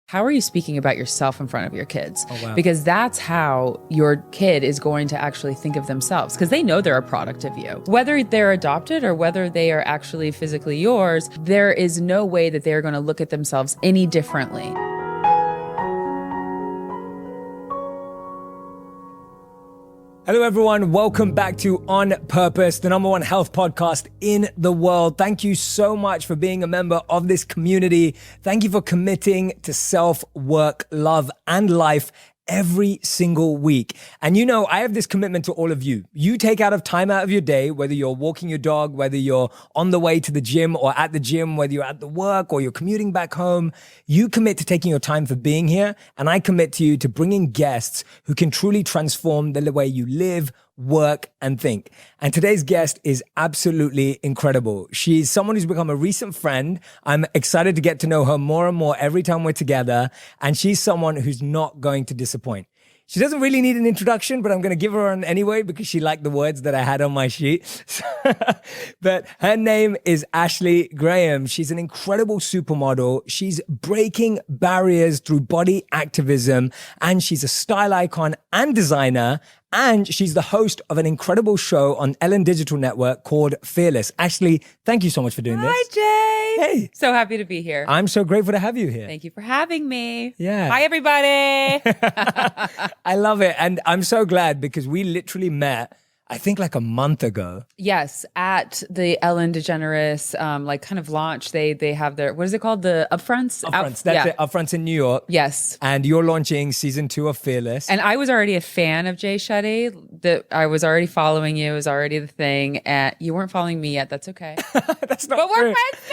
How are you speaking about yourself in front of your kids? Oh, wow. Because that's how your kid is going to actually think of themselves, because they know they're a product of you. Whether they're adopted or whether they are actually physically yours, there is no way that they're going to look at themselves any differently. Hello, everyone. Welcome back to On Purpose, the #1 health podcast in the world. Thank you so much for being a member of this community. Thank you for committing to self, work, love, and life every single week. And you know, I have this commitment to all of you. You take time out of your day, whether you're walking your dog, whether you're on the way to the gym or at the gym, whether you're at the work or you're commuting back home, you commit to taking your time for being here. And I commit to you to bringing guests who can truly transform the way you live, work, and think. And today's guest is absolutely incredible. She's someone who's become a recent friend. I'm excited to get to know her more and more every time we're together. And she's someone who's not going to disappoint. She doesn't really need an introduction, but I'm going to give her one anyway because she liked the words that I had on my sheet. But her name is Ashley Graham. She's an incredible supermodel. She's breaking barriers through body activism, and she's a style icon and designer. And she's the host of an incredible show on Ellen Digital Network called Fearless. Ashley, thank you so much for doing this. Hi, Jay. Hey. So happy to be here. I'm so grateful to have you here. Thank you for having me. Yeah. Hi, everybody. I love it. And I'm so glad because we literally met, I think like a month ago. Yes, at the Ellen DeGeneres kind of launch. They have their, what is it called? The upfronts? Upfronts, that's it. Upfronts in New York. Yes. And you're launching season 2 of Fearless. And I was already a fan of Jay Shetty. I was already following you. It was already the thing. And you weren't following me yet. That's okay. That's not But we're true. friends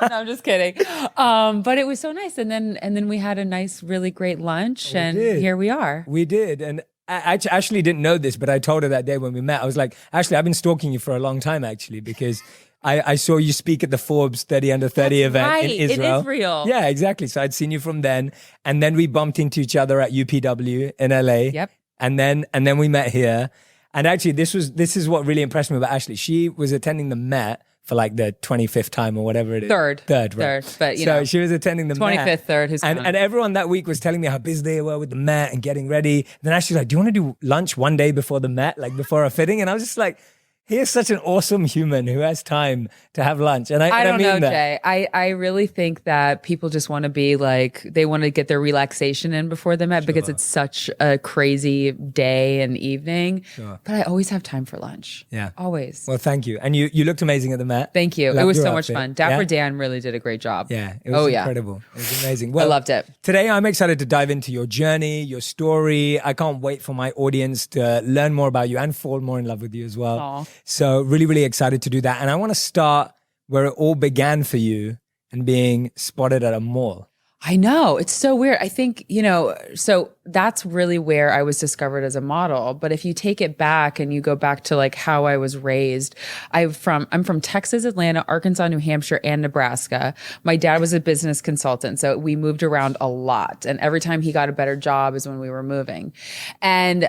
now. No, I'm just kidding. But it was so nice. And then we had a nice, really great lunch. And here we are. We did. And I actually didn't know this, but I told her that day when we met, I was like, Ashley, I've been stalking you for a long time, actually, because I saw you speak at the Forbes 30 Under 30 event in Israel. In Israel. Yeah, exactly. So I'd seen you from then. And then we bumped into each other at UPW in LA. Yep. And then we met here. And actually, this is what really impressed me about Ashley. She was attending the Met for like the 25th time or whatever it is. Third, right? but so she was attending the 25th, Met. third. And everyone that week was telling me how busy they were with the Met and getting ready. Then Ashley's like, do you want to do lunch one day before the Met, like before a fitting? And I was just like, he is such an awesome human who has time to have lunch. And I don't mean know, that. Jay. I really think that people just want to be like, they want to get their relaxation in before the Met because it's such a crazy day and evening. Sure. But I always have time for lunch. Yeah. Always. Well, thank you. And you looked amazing at the Met. Thank you. Loved It was your so much outfit. fun. Dapper Yeah? Dan really did a great job. Yeah, it was incredible. It was amazing. Well, I loved it. Today, I'm excited to dive into your journey, your story. I can't wait for my audience to learn more about you and fall more in love with you as well. Aw. So really excited to do that. And I want to start where it all began for you and being spotted at a mall. I know. It's so weird. I think, so that's really where I was discovered as a model. But if you take it back and you go back to like how I was raised, I'm from Texas, Atlanta, Arkansas, New Hampshire, and Nebraska. My dad was a business consultant, so we moved around a lot. And every time he got a better job is when we were moving. And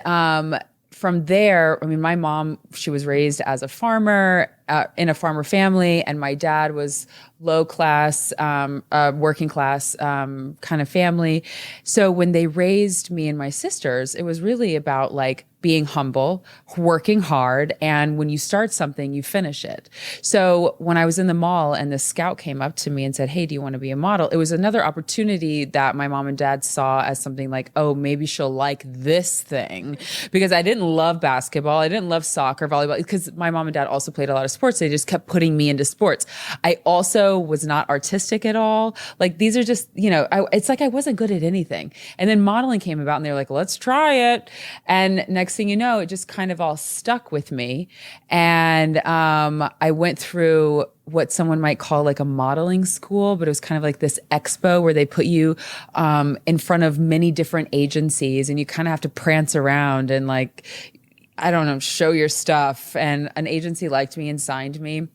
from there, I mean, my mom, she was raised as a farmer in a farmer family, and my dad was low class, working class kind of family. So when they raised me and my sisters, it was really about like being humble, working hard, and when you start something, you finish it. So when I was in the mall and the scout came up to me and said, "Hey, do you want to be a model?" It was another opportunity that my mom and dad saw as something like, oh, maybe she'll like this thing. Because I didn't love basketball. I didn't love soccer, volleyball, because my mom and dad also played a lot of sports. They just kept putting me into sports. I also was not artistic at all. Like these are just, it's like I wasn't good at anything. And then modeling came about and they were like, let's try it. And next thing you know, it just kind of all stuck with me. And I went through what someone might call like a modeling school, but it was kind of like this expo where they put you in front of many different agencies and you kind of have to prance around and like, I don't know, show your stuff. And an agency liked me and signed me.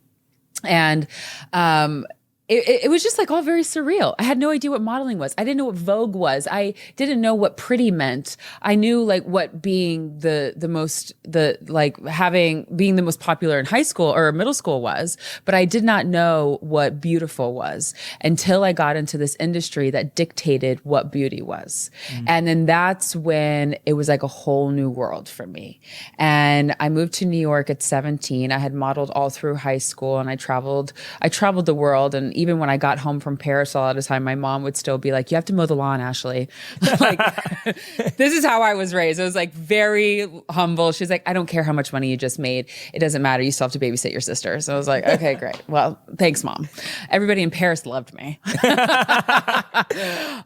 And it was just like all very surreal. I had no idea what modeling was. I didn't know what Vogue was. I didn't know what pretty meant. I knew like what being being the most popular in high school or middle school was, but I did not know what beautiful was until I got into this industry that dictated what beauty was. And then that's when it was like a whole new world for me. And I moved to New York at 17. I had modeled all through high school, and I traveled the world. And even when I got home from Paris a lot of the time, my mom would still be like, you have to mow the lawn, Ashley. Like, this is how I was raised. I was like very humble. She's like, I don't care how much money you just made. It doesn't matter. You still have to babysit your sister. So I was like, okay, great. Well, thanks, Mom. Everybody in Paris loved me.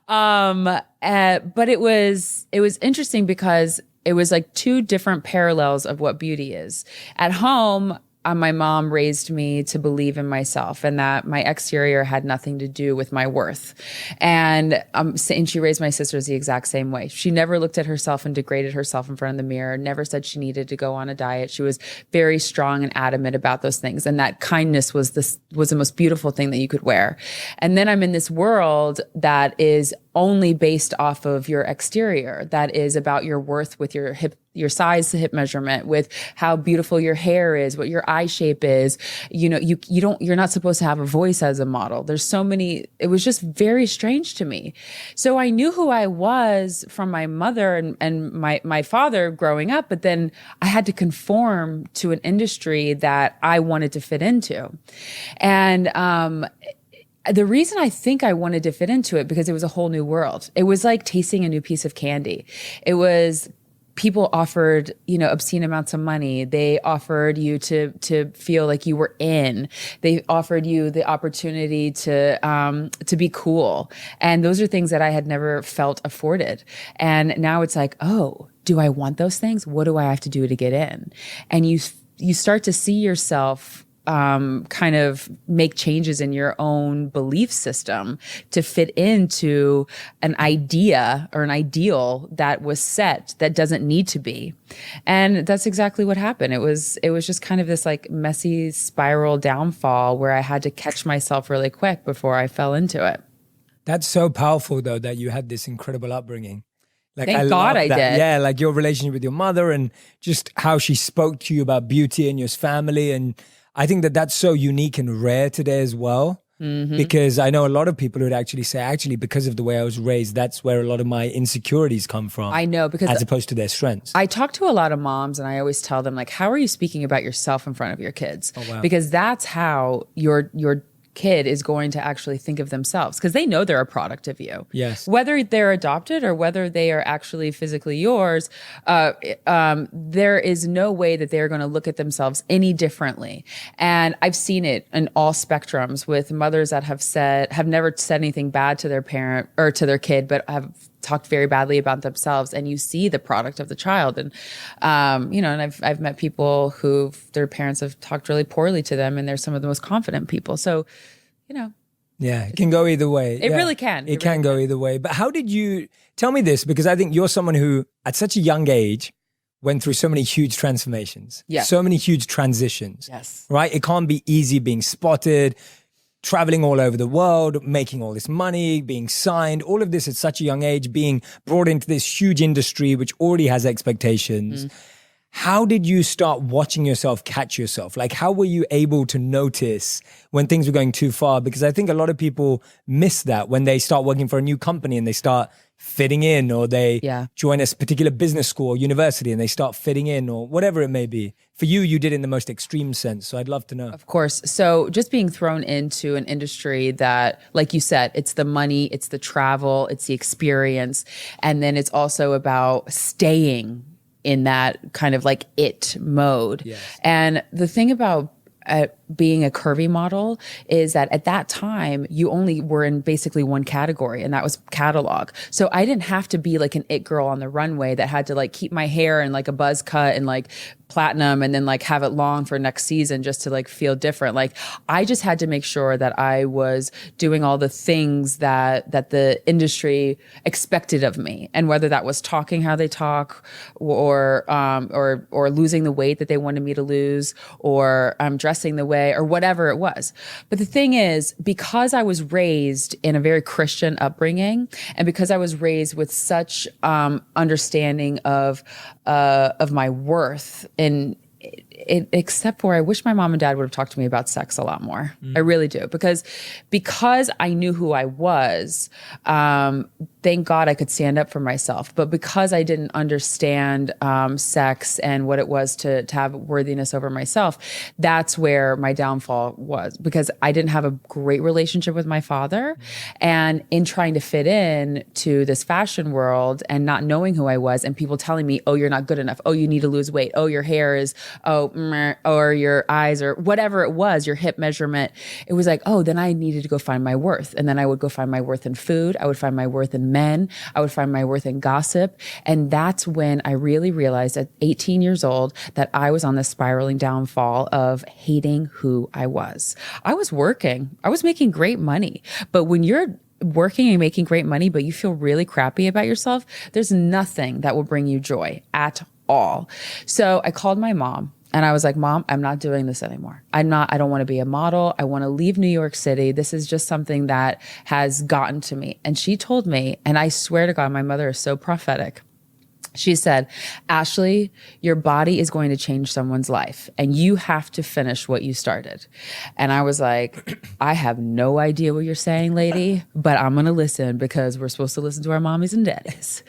But it was interesting because it was like two different parallels of what beauty is. At home, my mom raised me to believe in myself and that my exterior had nothing to do with my worth. And she raised my sisters the exact same way. She never looked at herself and degraded herself in front of the mirror, never said she needed to go on a diet. She was very strong and adamant about those things. And that kindness was the most beautiful thing that you could wear. And then I'm in this world that is only based off of your exterior, that is about your worth with your size, the hip measurement, with how beautiful your hair is, what your eye shape is. You're not supposed to have a voice as a model. There's so many, it was just very strange to me. So I knew who I was from my mother and my father growing up, but then I had to conform to an industry that I wanted to fit into. And, the reason I think I wanted to fit into it, because it was a whole new world. It was like tasting a new piece of candy. It was, people offered, obscene amounts of money. They offered you to feel like you were in. They offered you the opportunity to be cool. And those are things that I had never felt afforded. And now it's like, oh, do I want those things? What do I have to do to get in? And you start to see yourself kind of make changes in your own belief system to fit into an idea or an ideal that was set that doesn't need to be. And that's exactly what happened. It was just kind of this like messy spiral downfall where I had to catch myself really quick before I fell into it. That's so powerful though, that you had this incredible upbringing. Like, Thank God I did. Yeah, like your relationship with your mother and just how she spoke to you about beauty and your family. And I think that that's so unique and rare today as well, because I know a lot of people who'd actually say, because of the way I was raised, that's where a lot of my insecurities come from. I know, because as opposed to their strengths. I talk to a lot of moms and I always tell them, like, how are you speaking about yourself in front of your kids? Oh, wow. Because that's how your kid is going to actually think of themselves, because they know they're a product of you. Yes. Whether they're adopted or whether they are actually physically yours, there is no way that they're going to look at themselves any differently. And I've seen it in all spectrums with mothers that have never said anything bad to their parent or to their kid, but have talked very badly about themselves, and you see the product of the child. And, and I've met people who their parents have talked really poorly to them, and they're some of the most confident people. So, yeah, it can go either way. It really can. It can go either way. But how did you, tell me this, because I think you're someone who at such a young age went through so many huge transformations, so many huge transitions. Yes. Right? It can't be easy being spotted, traveling all over the world, making all this money, being signed, all of this at such a young age, being brought into this huge industry which already has expectations. How did you start watching yourself catch yourself? Like, how were you able to notice when things were going too far? Because I think a lot of people miss that when they start working for a new company and they start fitting in, or they join a particular business school or university and they start fitting in, or whatever it may be. For you, you did it in the most extreme sense. So I'd love to know. Of course. So just being thrown into an industry that, like you said, it's the money, it's the travel, it's the experience. And then it's also about staying in that kind of like it mode. Yes. And the thing about being a curvy model is that at that time you only were in basically one category, and that was catalog. So I didn't have to be like an it girl on the runway that had to like keep my hair in like a buzz cut and like platinum and then like have it long for next season just to like feel different. Like I just had to make sure that I was doing all the things that the industry expected of me, and whether that was talking how they talk, or losing the weight that they wanted me to lose, or dressing the way way or whatever it was. But the thing is, because I was raised in a very Christian upbringing, and because I was raised with such understanding of my worth, and except for I wish my mom and dad would have talked to me about sex a lot more. I really do, because I knew who I was. Thank God I could stand up for myself. But because I didn't understand sex and what it was to have worthiness over myself, that's where my downfall was, because I didn't have a great relationship with my father. And in trying to fit in to this fashion world and not knowing who I was, and people telling me, oh, you're not good enough. Oh, you need to lose weight. Oh, your hair is, or your eyes, or whatever it was, your hip measurement. It was like, oh, then I needed to go find my worth. And then I would go find my worth in food. I would find my worth in men. I would find my worth in gossip. And that's when I really realized at 18 years old that I was on this spiraling downfall of hating who I was. I was working. I was making great money. But when you're working and making great money, but you feel really crappy about yourself, there's nothing that will bring you joy at all. So I called my mom. And I was like, Mom, I'm not doing this anymore. I don't want to be a model. I want to leave New York City. This is just something that has gotten to me. And she told me, and I swear to God, my mother is so prophetic. She said, Ashley, your body is going to change someone's life, and you have to finish what you started. And I was like, I have no idea what you're saying, lady, but I'm going to listen, because we're supposed to listen to our mommies and daddies.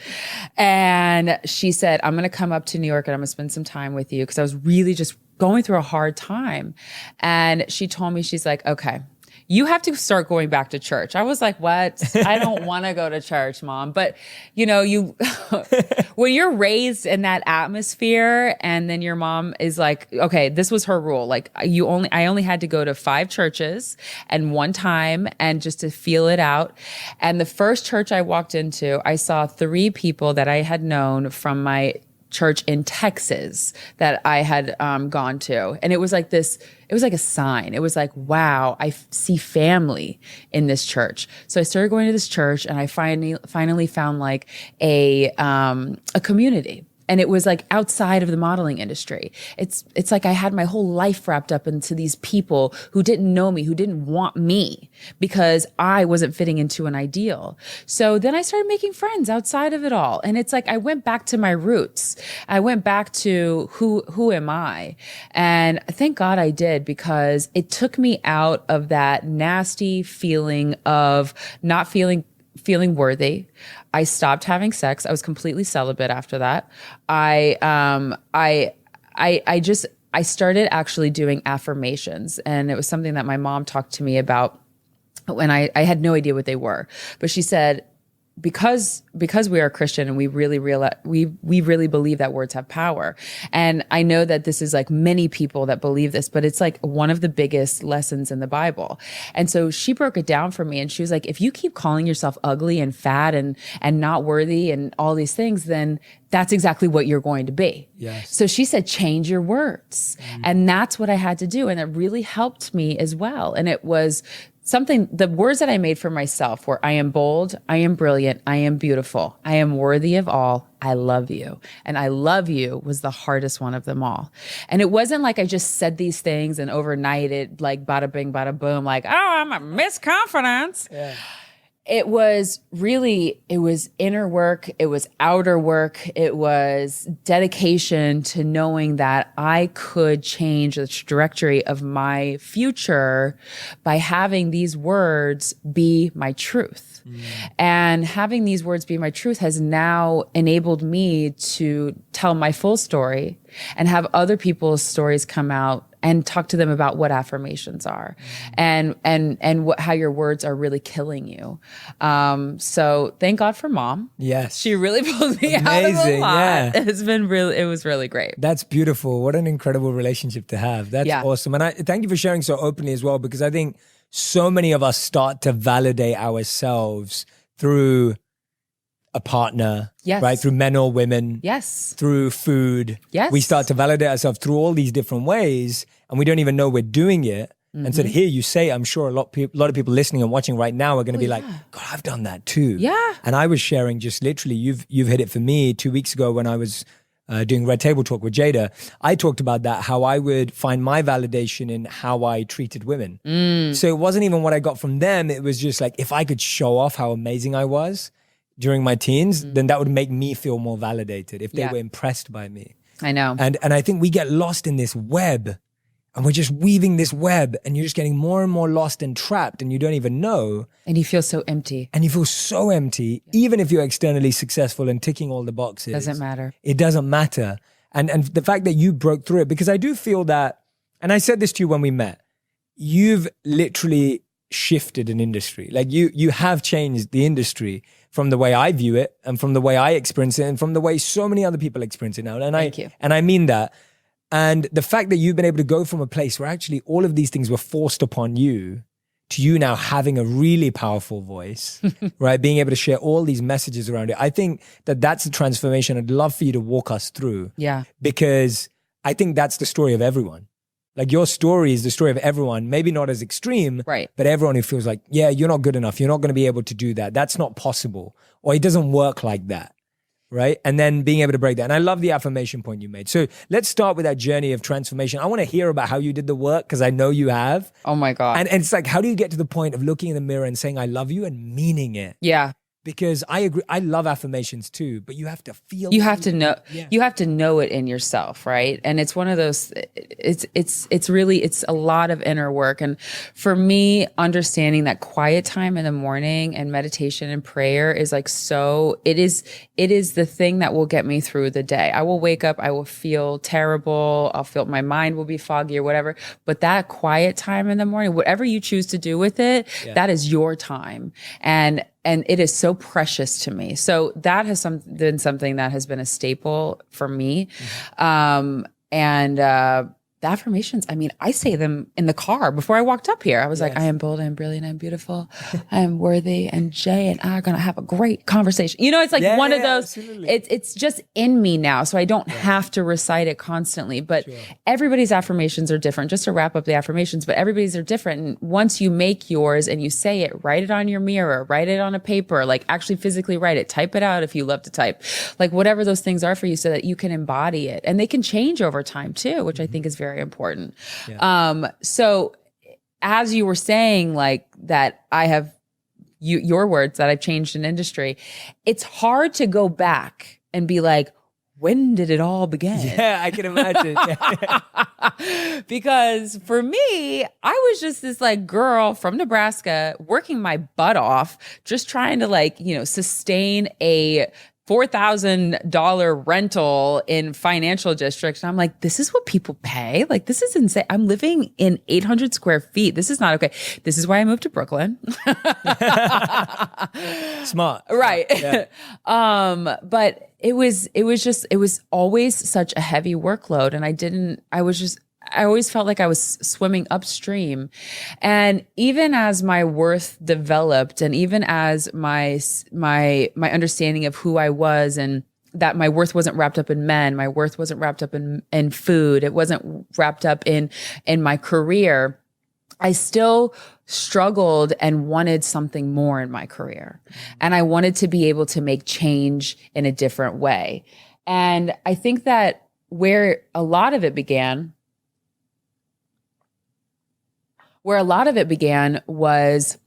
And she said, I'm going to come up to New York and I'm going to spend some time with you, because I was really just going through a hard time. And she told me, she's like, okay, you have to start going back to church. I was like, what? I don't want to go to church, Mom. But when you're raised in that atmosphere, and then your mom is like, okay, this was her rule. Like I only had to go to 5 churches and one time, and just to feel it out. And the first church I walked into, I saw 3 people that I had known from my church in Texas that I had gone to. And it was like this, it was like a sign. It was like, wow, I see family in this church. So I started going to this church, and I finally found like a community. And it was like outside of the modeling industry. It's like I had my whole life wrapped up into these people who didn't know me, who didn't want me, because I wasn't fitting into an ideal. So then I started making friends outside of it all. And it's like I went back to my roots. I went back to who am I? And thank God I did, because it took me out of that nasty feeling of not feeling worthy. I stopped having sex. I was completely celibate after that. I started actually doing affirmations, and it was something that my mom talked to me about when I had no idea what they were. But she said, because we are Christian, and we really believe that words have power. And I know that this is like many people that believe this, but it's like one of the biggest lessons in the Bible. And so she broke it down for me, and she was like, if you keep calling yourself ugly and fat and not worthy and all these things, then that's exactly what you're going to be. Yes. So she said, change your words. And that's what I had to do. And it really helped me as well. And it was the words that I made for myself were, I am bold, I am brilliant, I am beautiful, I am worthy of all, I love you. And I love you was the hardest one of them all. And it wasn't like I just said these things and overnight it like bada bing, bada boom, like, oh, I'm a Miss Confidence. Yeah. It was inner work. It was outer work. It was dedication to knowing that I could change the trajectory of my future by having these words be my truth. And having these words be my truth has now enabled me to tell my full story and have other people's stories come out and talk to them about what affirmations are and how your words are really killing you. So thank God for Mom. Yes. She really pulled me out of a lot. Yeah. It was really great. That's beautiful. What an incredible relationship to have. That's awesome. And I thank you for sharing so openly as well, because I think so many of us start to validate ourselves through a partner, right? Through men or women, through food. We start to validate ourselves through all these different ways, and we don't even know we're doing it. And so to hear you say, I'm sure a lot of people listening and watching right now are going to be like, God, I've done that too. Yeah. And I was sharing just literally, you've hit it for me 2 weeks ago when I was doing Red Table Talk with Jada, I talked about that, how I would find my validation in how I treated women. So it wasn't even what I got from them. It was just like, if I could show off how amazing I was during my teens, then that would make me feel more validated if they were impressed by me. I know. And I think we get lost in this web, and we're just weaving this web, and you're just getting more and more lost and trapped, and you don't even know. And you feel so empty. And you feel so empty, even if you're externally successful and ticking all the boxes. Doesn't matter. It doesn't matter. And the fact that you broke through it, because I do feel that, and I said this to you when we met, you've literally shifted an industry. Like you have changed the industry from the way I view it and from the way I experience it and from the way so many other people experience it now. And Thank you. And I mean that. And the fact that you've been able to go from a place where actually all of these things were forced upon you to you now having a really powerful voice, right? Being able to share all these messages around it. I think that that's a transformation I'd love for you to walk us through. Yeah. Because I think that's the story of everyone. Like your story is the story of everyone, maybe not as extreme, right? But everyone who feels like, yeah, you're not good enough. You're not going to be able to do that. That's not possible. Or it doesn't work like that, right? And then being able to break that. And I love the affirmation point you made. So let's start with that journey of transformation. I want to hear about how you did the work, because I know you have. Oh my God. And it's like, how do you get to the point of looking in the mirror and saying, I love you, and meaning it? Yeah. Because I agree, I love affirmations too, but you have to feel. You have to know. Yeah. You have to know it in yourself, right? And it's one of those. It's really a lot of inner work. And for me, understanding that quiet time in the morning and meditation and prayer is like so. It is the thing that will get me through the day. I will wake up. I will feel terrible. I'll feel my mind will be foggy or whatever. But that quiet time in the morning, whatever you choose to do with it, that is your time. And it is so precious to me. So that has been something that has been a staple for me. The affirmations, I mean, I say them in the car before I walked up here. I was like, I am bold, I am brilliant, I am beautiful, I am worthy, and Jay and I are going to have a great conversation. You know, it's like one of those, it's just in me now. So I don't have to recite it constantly, but everybody's affirmations are different. Just to wrap up the affirmations, but everybody's are different. And once you make yours and you say it, write it on your mirror, write it on a paper, like actually physically write it, type it out if you love to type, like whatever those things are for you so that you can embody it. And they can change over time too, which I think is very important. So as you were saying, like that I have your words that I've changed an industry, it's hard to go back and be like, when did it all begin? Yeah, I can imagine. Because for me, I was just this like girl from Nebraska working my butt off, just trying to like, sustain a $4,000 rental in financial district. And I'm like, this is what people pay? Like, this is insane. I'm living in 800 square feet. This is not okay. This is why I moved to Brooklyn. Smart. Right. Yeah. But it was always such a heavy workload. And I always felt like I was swimming upstream. And even as my worth developed, and even as my understanding of who I was, and that my worth wasn't wrapped up in men, my worth wasn't wrapped up in food, it wasn't wrapped up in my career, I still struggled and wanted something more in my career. And I wanted to be able to make change in a different way. And I think that where a lot of it began was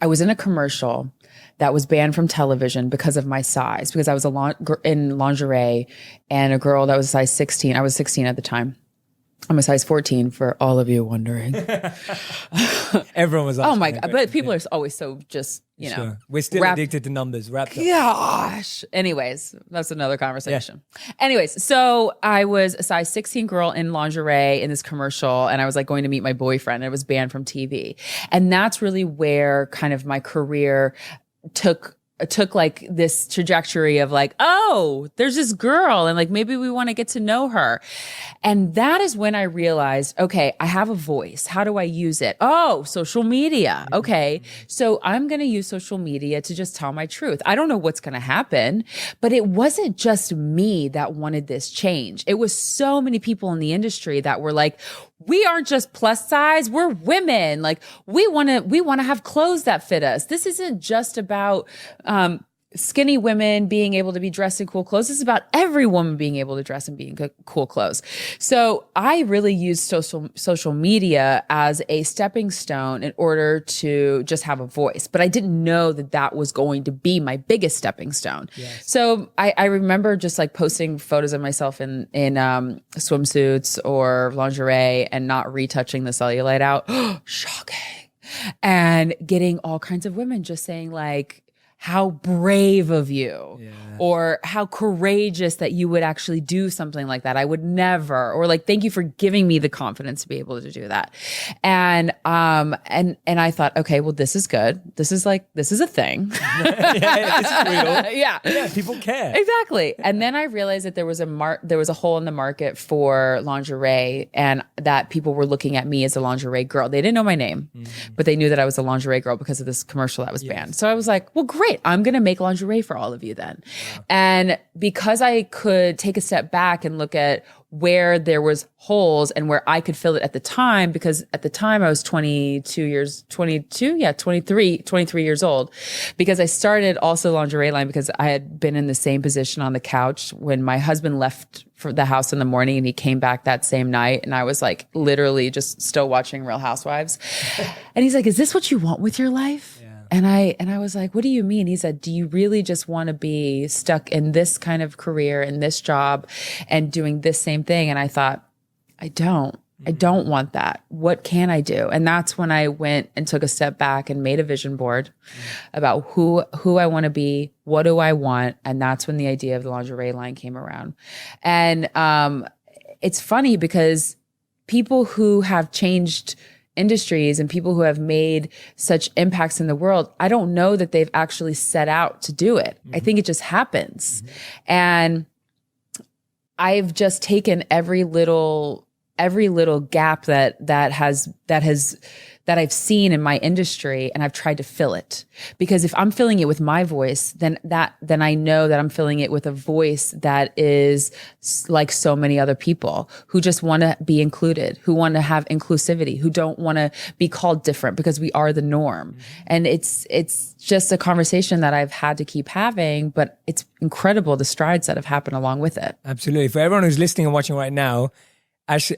I was in a commercial that was banned from television because of my size, because I was in lingerie, and a girl that was a size 16. I was 16 at the time. I'm a size 14 for all of you wondering. Everyone was. Oh my God. But people are always so just, We're still addicted to numbers. Wrapped up. Gosh. Anyways, that's another conversation. Yeah. Anyways, so I was a size 16 girl in lingerie in this commercial, and I was like going to meet my boyfriend, and it was banned from TV. And that's really where kind of my career took like this trajectory of like, oh, there's this girl, and like maybe we want to get to know her. And that is when I realized, okay, I have a voice. How do I use it? Oh, social media. Okay. So I'm going to use social media to just tell my truth. I don't know what's going to happen, but it wasn't just me that wanted this change. It was so many people in the industry that were like, we aren't just plus size, we're women. Like we want to have clothes that fit us. This isn't just about skinny women being able to be dressed in cool clothes. This is about every woman being able to dress and be in cool clothes. So I really used social media as a stepping stone in order to just have a voice. But I didn't know that that was going to be my biggest stepping stone. Yes. So I remember just like posting photos of myself in swimsuits or lingerie and not retouching the cellulite out. Shocking. And getting all kinds of women just saying like, how brave of you, or how courageous that you would actually do something like that. I would never, or like, thank you for giving me the confidence to be able to do that. And I thought, okay, well, this is good. This is a thing. This is real. Yeah, people care. Exactly. And then I realized that there was a hole in the market for lingerie, and that people were looking at me as a lingerie girl. They didn't know my name, but they knew that I was a lingerie girl because of this commercial that was banned. So I was like, well, great. I'm going to make lingerie for all of you then. Wow. And because I could take a step back and look at where there was holes and where I could fill it at the time, because at the time I was 23 years old, because I started also lingerie line because I had been in the same position on the couch when my husband left for the house in the morning, and he came back that same night, and I was like literally just still watching Real Housewives. And he's like, is this what you want with your life? Yeah. And I was like, what do you mean? He said, do you really just want to be stuck in this kind of career, in this job, and doing this same thing? And I thought, I don't want that. What can I do? And that's when I went and took a step back and made a vision board about who I want to be, what do I want? And that's when the idea of the lingerie line came around. And it's funny because people who have changed industries and people who have made such impacts in the world, I don't know that they've actually set out to do it. I think it just happens. And I've just taken every little gap that I've seen in my industry, and I've tried to fill it. Because if I'm filling it with my voice, then I know that I'm filling it with a voice that is like so many other people who just want to be included, who want to have inclusivity, who don't want to be called different because we are the norm. And it's just a conversation that I've had to keep having, but it's incredible the strides that have happened along with it. Absolutely. For everyone who's listening and watching right now,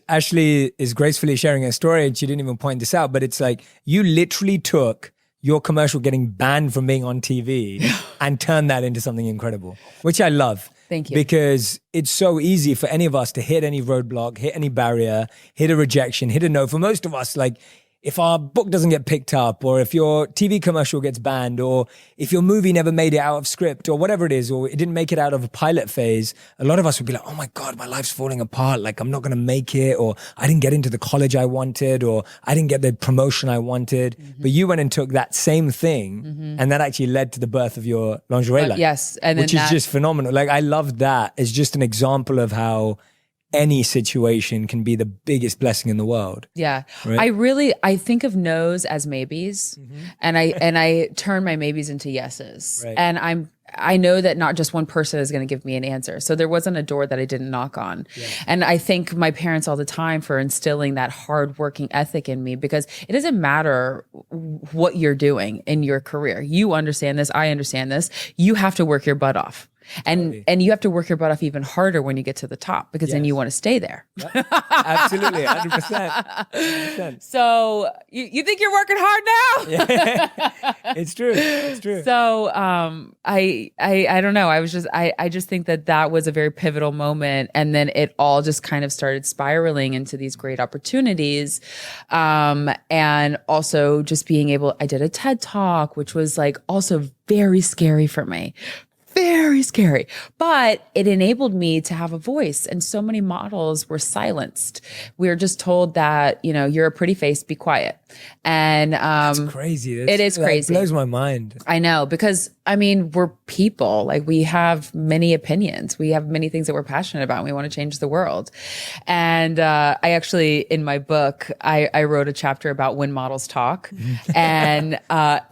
Ashley is gracefully sharing her story, and she didn't even point this out, but it's like you literally took your commercial getting banned from being on TV and turned that into something incredible, which I love. Thank you. Because it's so easy for any of us to hit any roadblock, hit any barrier, hit a rejection, hit a no. For most of us, like if our book doesn't get picked up, or if your TV commercial gets banned, or if your movie never made it out of script, or whatever it is, or it didn't make it out of a pilot phase, a lot of us would be like, oh my God, my life's falling apart. Like I'm not going to make it, or I didn't get into the college I wanted, or I didn't get the promotion I wanted. But you went and took that same thing, and that actually led to the birth of your lingerie line. Yes. Which is just phenomenal. Like I love that. It's just an example of how any situation can be the biggest blessing in the world. Yeah. Right? I think of no's as maybes, and I turn my maybes into yeses. Right. And I know that not just one person is going to give me an answer. So there wasn't a door that I didn't knock on. Yeah. And I thank my parents all the time for instilling that hardworking ethic in me, because it doesn't matter what you're doing in your career. You understand this. I understand this. You have to work your butt off. And you have to work your butt off even harder when you get to the top, because then you want to stay there. Yep. Absolutely, 100%. So you think you're working hard now? Yeah. It's true. So I don't know. I just think that was a very pivotal moment, and then it all just kind of started spiraling into these great opportunities, and also just being able. I did a TED Talk, which was like also very scary for me. Very scary, but it enabled me to have a voice. And so many models were silenced. We were just told that, you're a pretty face, be quiet. And that's crazy. It is crazy. It blows my mind. I know, because we're people. Like, we have many opinions. We have many things that we're passionate about. And we want to change the world. And I actually, in my book, I wrote a chapter about when models talk. And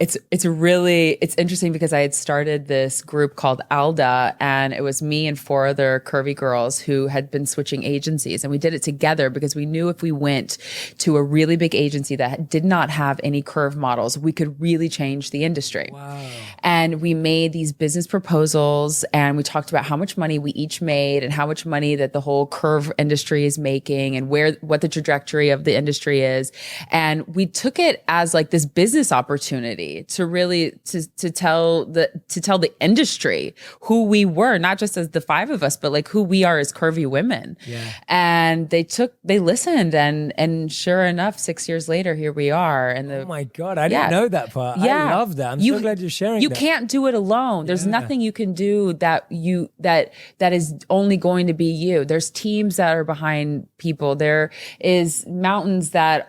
it's interesting because I had started this group called Alda, and it was me and 4 other curvy girls who had been switching agencies. And we did it together because we knew if we went to a really big agency that did not have any curve models, we could really change the industry. Wow. And we made these business proposals, and we talked about how much money we each made and how much money that the whole curve industry is making and what the trajectory of the industry is. And we took it as like this business opportunity to really to tell the industry who we were, not just as the 5 of us, but like who we are as curvy women. Yeah. And they listened, and sure enough, 6 years later, here we are. And oh my God, I didn't know that part. I love that. I'm so glad you're sharing You that. can't do it alone. There's nothing you can do that is only going to be you. There's teams that are behind people. There is mountains that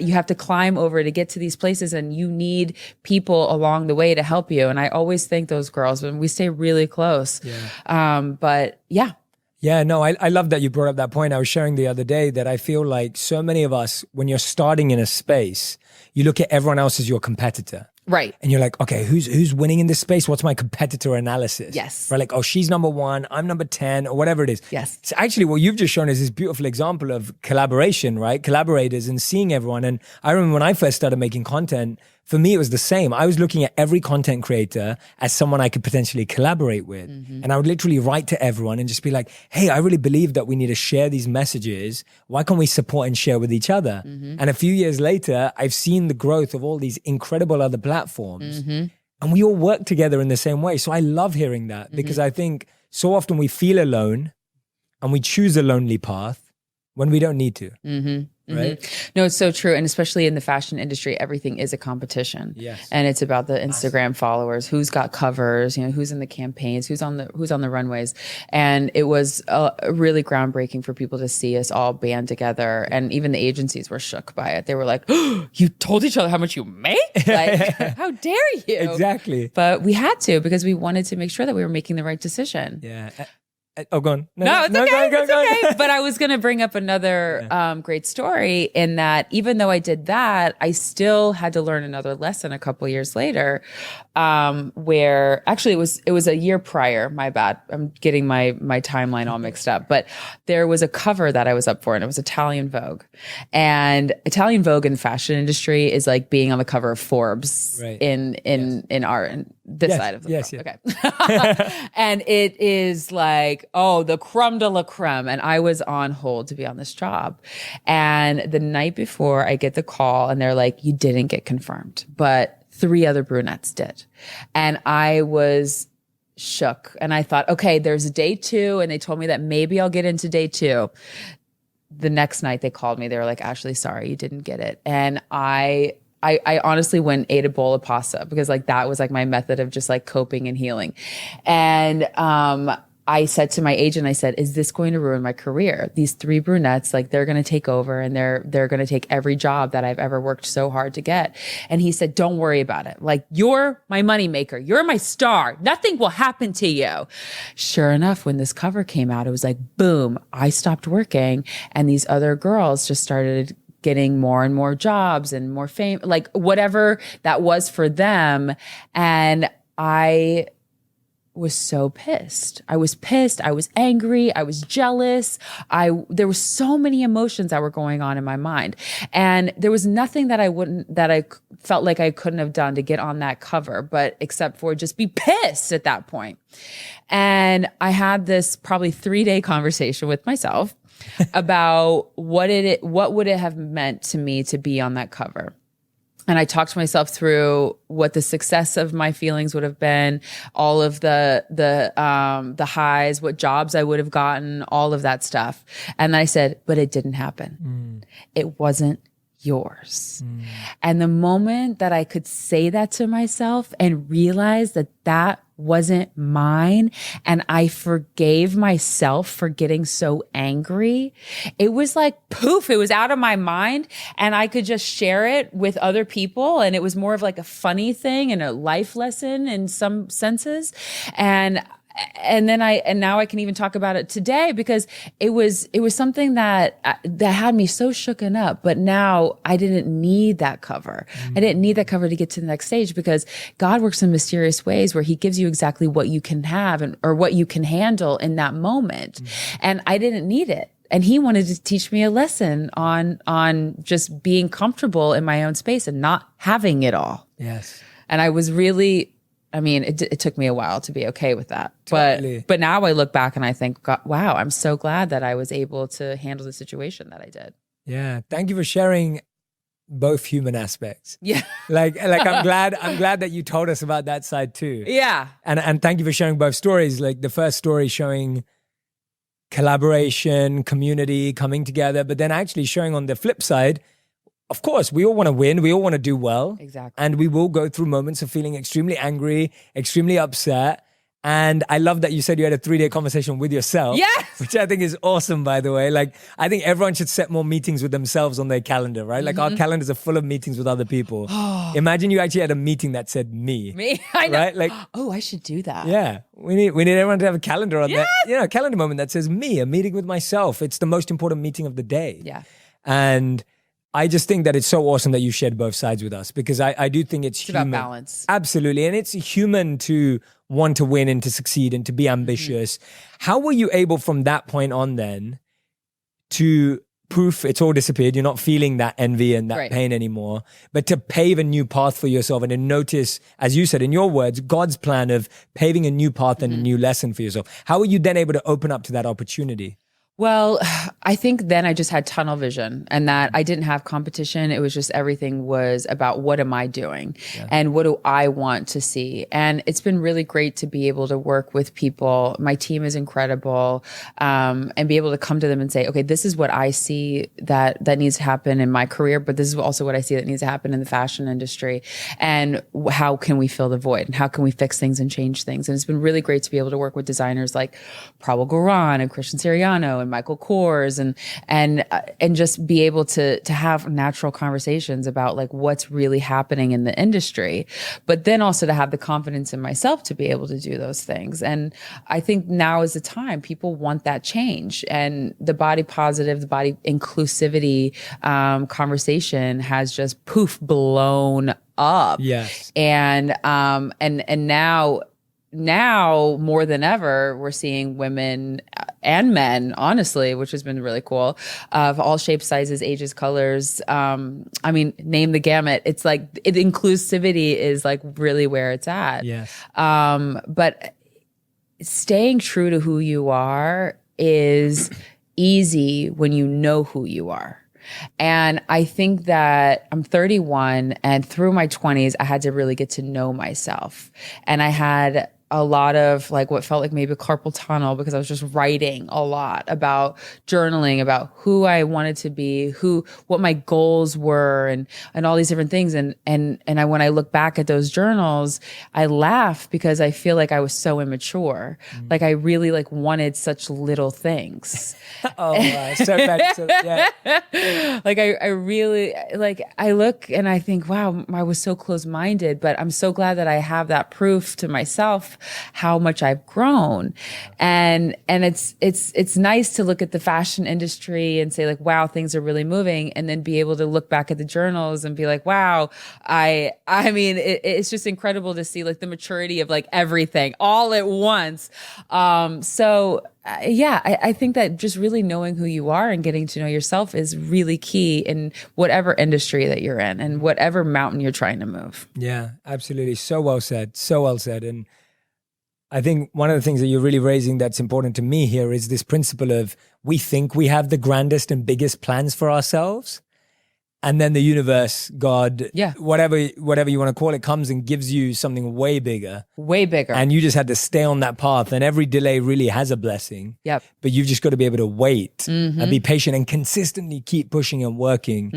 you have to climb over to get to these places, and you need people along the way to help you. And I always thank those girls, and we stay really close. But yeah. Yeah, no, I love that you brought up that point. I was sharing the other day that I feel like so many of us, when you're starting in a space, you look at everyone else as your competitor. Right. And you're like, okay, who's winning in this space? What's my competitor analysis? Yes. Right. Like, oh, she's number 1, I'm number 10, or whatever it is. Yes. So actually, what you've just shown is this beautiful example of collaboration, right? Collaborators and seeing everyone. And I remember when I first started making content, for me, it was the same. I was looking at every content creator as someone I could potentially collaborate with. Mm-hmm. And I would literally write to everyone and just be like, hey, I really believe that we need to share these messages. Why can't we support and share with each other? Mm-hmm. And a few years later, I've seen the growth of all these incredible other platforms. Mm-hmm. And we all work together in the same way. So I love hearing that because I think so often we feel alone and we choose a lonely path when we don't need to. Mm-hmm. Right? Mm-hmm. No, it's so true. And especially in the fashion industry, everything is a competition. Yes. And it's about the Instagram followers, who's got covers, who's in the campaigns, who's on the runways. And it was really groundbreaking for people to see us all band together. And even the agencies were shook by it. They were like, oh, you told each other how much you make? Like, how dare you? Exactly. But we had to, because we wanted to make sure that we were making the right decision. Yeah. Oh, go on. No, it's okay. It's okay. But I was going to bring up another great story in that even though I did that, I still had to learn another lesson a couple years later, where actually it was a year prior. My bad. I'm getting my timeline all mixed up. But there was a cover that I was up for, and it was Italian Vogue. And Italian Vogue in the fashion industry is like being on the cover of Forbes in this side of the world. Okay. And it is like, oh, the creme de la creme. And I was on hold to be on this job. And the night before, I get the call and they're like, you didn't get confirmed, but 3 other brunettes did. And I was shook. And I thought, okay, there's day 2. And they told me that maybe I'll get into day 2. The next night they called me. They were like, Ashley, sorry, you didn't get it. And I honestly went and ate a bowl of pasta because like that was like my method of just like coping and healing. And I said to my agent, I said, is this going to ruin my career? These 3 brunettes, like they're going to take over and they're going to take every job that I've ever worked so hard to get. And he said, don't worry about it. Like, you're my moneymaker. You're my star. Nothing will happen to you. Sure enough, when this cover came out, it was like, boom, I stopped working. And these other girls just started getting more and more jobs and more fame, like whatever that was for them. And I was so pissed. I was pissed. I was angry. I was jealous. There were so many emotions that were going on in my mind. And there was nothing that I felt like I couldn't have done to get on that cover, but except for just be pissed at that point. And I had this probably 3-day conversation with myself about what would it have meant to me to be on that cover. And I talked to myself through what the success of my feelings would have been, all of the highs, what jobs I would have gotten, all of that stuff. And I said, but it didn't happen. It wasn't yours. And the moment that I could say that to myself and realize that that wasn't mine, and I forgave myself for getting so angry, it was like poof, it was out of my mind, and I could just share it with other people. And it was more of like a funny thing and a life lesson in some senses. And and now I can even talk about it today because it was something that had me so shooken up, but now I didn't need that cover. I didn't need that cover to get to the next stage because God works in mysterious ways where he gives you exactly what you can have or what you can handle in that moment. And I didn't need it. And he wanted to teach me a lesson on just being comfortable in my own space and not having it all. Yes. And I was really, I mean, it took me a while to be okay with that. Totally. But now I look back and I think, God, wow, I'm so glad that I was able to handle the situation that I did. Yeah. Thank you for sharing both human aspects. Yeah. Like I'm glad that you told us about that side too. Yeah. And thank you for sharing both stories. Like the first story showing collaboration, community, coming together, but then actually showing on the flip side, of course, we all want to win. We all want to do well. Exactly. And we will go through moments of feeling extremely angry, extremely upset. And I love that you said you had a 3-day conversation with yourself. Yes. Which I think is awesome, by the way. Like, I think everyone should set more meetings with themselves on their calendar, right? Like our calendars are full of meetings with other people. Imagine you actually had a meeting that said me. Me, I know. Right? Like, oh, I should do that. Yeah. We need everyone to have a calendar on that. You know, a calendar moment that says me, a meeting with myself. It's the most important meeting of the day. Yeah. And I just think that it's so awesome that you shared both sides with us because I do think it's human. About balance. Absolutely. And it's human to want to win and to succeed and to be ambitious. How were you able from that point on then to proof it's all disappeared? You're not feeling that envy and that pain anymore, but to pave a new path for yourself and to notice, as you said in your words, God's plan of paving a new path and a new lesson for yourself. How were you then able to open up to that opportunity? Well, I think then I just had tunnel vision and that I didn't have competition. It was just everything was about what am I doing and what do I want to see? And it's been really great to be able to work with people. My team is incredible, and be able to come to them and say, okay, this is what I see that needs to happen in my career, but this is also what I see that needs to happen in the fashion industry. And how can we fill the void and how can we fix things and change things? And it's been really great to be able to work with designers like Prabal Gurran and Christian Siriano and Michael Kors and just be able to have natural conversations about like what's really happening in the industry, but then also to have the confidence in myself to be able to do those things. And I think now is the time people want that change, and the body positive, the body inclusivity conversation has just blown up. Yes. And now more than ever, we're seeing women and men, honestly, which has been really cool, of all shapes, sizes, ages, colors. I mean, name the gamut. It's like inclusivity is like really where it's at. Yes. But staying true to who you are is easy when you know who you are. And I think that I'm 31 and through my 20s, I had to really get to know myself. And I had a lot of like what felt like maybe a carpal tunnel because I was just writing a lot about journaling, about who I wanted to be, what my goals were and all these different things. And when I look back at those journals, I laugh because I feel like I was so immature. Like I really like wanted such little things. Oh, so bad. So, yeah. Like I really, like I look and I think, wow, I was so close-minded, but I'm so glad that I have that proof to myself how much I've grown. And it's nice to look at the fashion industry and say like, wow, things are really moving. And then be able to look back at the journals and be like, wow, I mean, it's just incredible to see like the maturity of like everything all at once. I think that just really knowing who you are and getting to know yourself is really key in whatever industry that you're in and whatever mountain you're trying to move. Yeah, absolutely. So well said. So well said. And I think one of the things that you're really raising that's important to me here is this principle of we think we have the grandest and biggest plans for ourselves. And then the universe, God, whatever you want to call it, comes and gives you something way bigger. Way bigger. And you just had to stay on that path. And every delay really has a blessing. Yep. But you've just got to be able to wait and be patient and consistently keep pushing and working.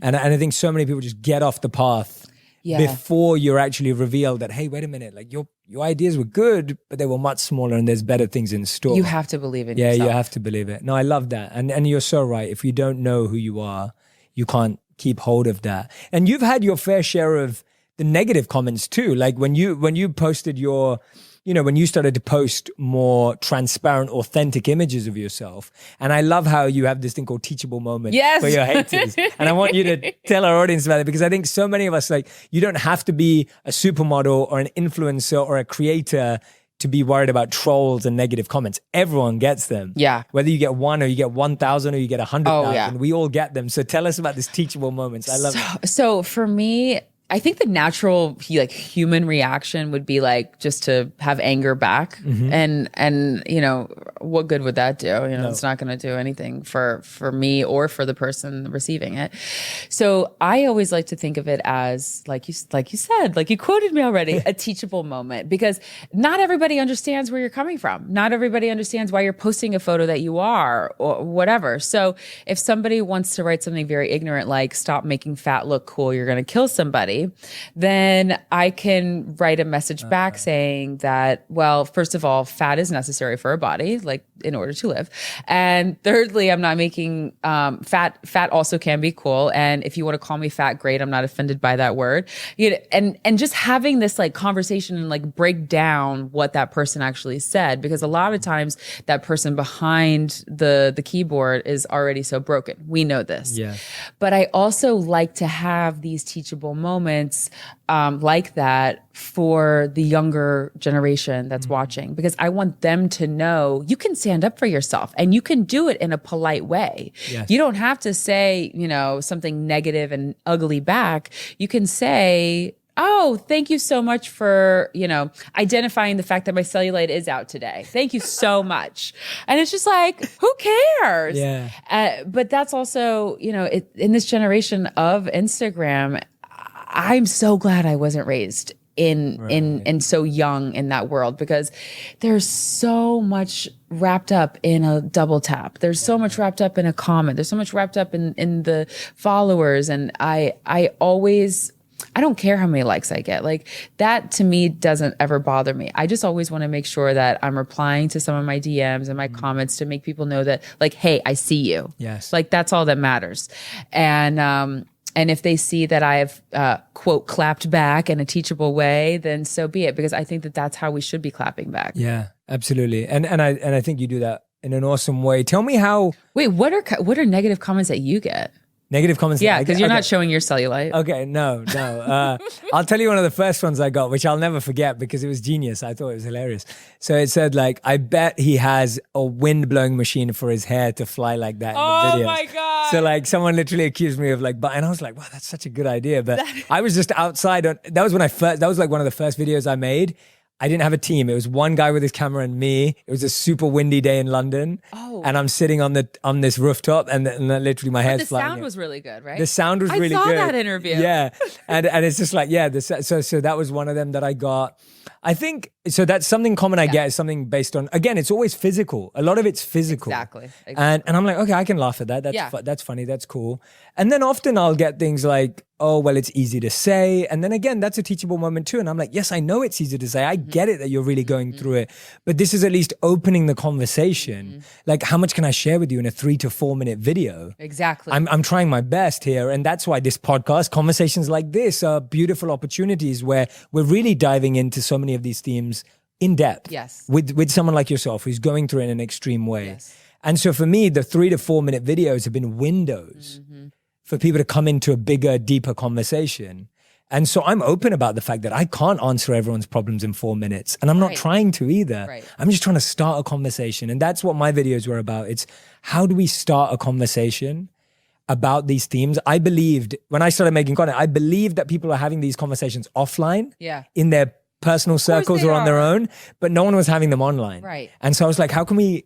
And I think so many people just get off the path before you're actually revealed that, hey, wait a minute, like your ideas were good, but they were much smaller and there's better things in store. You have to believe in yourself. Yeah, you have to believe it. No, I love that. And you're so right. If you don't know who you are, you can't keep hold of that. And you've had your fair share of the negative comments too. Like when you posted your when you started to post more transparent, authentic images of yourself. And I love how you have this thing called teachable moments for your haters. And I want you to tell our audience about it, because I think so many of us, like, you don't have to be a supermodel or an influencer or a creator to be worried about trolls and negative comments. Everyone gets them. Yeah. Whether you get 1 or you get 1,000 or you get 100,000, yeah. we all get them. So tell us about this teachable moments. I love it. So for me, I think the natural human reaction would be like just to have anger back. And what good would that do? It's not going to do anything for me or for the person receiving it. So I always like to think of it as like you said, like you quoted me already, a teachable moment, because not everybody understands where you're coming from. Not everybody understands why you're posting a photo that you are or whatever. So if somebody wants to write something very ignorant, like stop making fat look cool, you're going to kill somebody, then I can write a message back saying that, well, first of all, fat is necessary for a body, like in order to live. And thirdly, I'm not making fat also can be cool. And if you want to call me fat, great. I'm not offended by that word. And just having this like conversation and like break down what that person actually said, because a lot of times that person behind the keyboard is already so broken. We know this. Yeah. But I also like to have these teachable moments like that for the younger generation that's watching, because I want them to know you can stand up for yourself and you can do it in a polite way. Yes. You don't have to say, something negative and ugly back. You can say, oh, thank you so much for, identifying the fact that my cellulite is out today. Thank you so much. And it's just like, who cares? Yeah. But that's also, in this generation of Instagram, I'm so glad I wasn't raised in so young in that world, because there's so much wrapped up in a double tap. There's so much wrapped up in a comment. There's so much wrapped up in the followers. And I don't care how many likes I get. Like that to me doesn't ever bother me. I just always want to make sure that I'm replying to some of my DMs and my comments to make people know that like, hey, I see you. Yes. Like that's all that matters. And if they see that I have, quote, clapped back in a teachable way, then so be it, because I think that that's how we should be clapping back. Yeah, absolutely. And I think you do that in an awesome way. Tell me how. Wait, what are negative comments that you get? Negative comments? Yeah, because you're not showing your cellulite. Okay, no. I'll tell you one of the first ones I got, which I'll never forget because it was genius. I thought it was hilarious. So it said like, I bet he has a wind blowing machine for his hair to fly like that in the videos. Oh my God. So like someone literally accused me of like, and I was like, wow, that's such a good idea. But I was just outside. That was like one of the first videos I made. I didn't have a team. It was one guy with his camera and me. It was a super windy day in London. Oh. And I'm sitting on this rooftop and literally my hair's flying. The sound was really good, right? The sound was really good. I saw that interview. Yeah. And it's just like, so that was one of them that I got. I think, so that's something common I get is something based on, again, it's always physical. A lot of it's physical. Exactly. And I'm like, okay, I can laugh at that. That's funny. That's cool. And then often I'll get things like, oh, well, it's easy to say. And then again, that's a teachable moment too. And I'm like, yes, I know it's easy to say. I get it that you're really going through it. But this is at least opening the conversation. Like, how much can I share with you in a 3 to 4 minute video? Exactly. I'm trying my best here. And that's why this podcast, conversations like this are beautiful opportunities where we're really diving into so many of these themes in depth. Yes. With someone like yourself who's going through it in an extreme way. Yes. And so for me, the 3 to 4 minute videos have been windows for people to come into a bigger, deeper conversation. And so I'm open about the fact that I can't answer everyone's problems in 4 minutes. And I'm not trying to either. Right. I'm just trying to start a conversation. And that's what my videos were about. It's how do we start a conversation about these themes? I believed, when I started making content, I believed that people are having these conversations offline in their personal circles or on their own, but no one was having them online. Right. And so I was like, how can we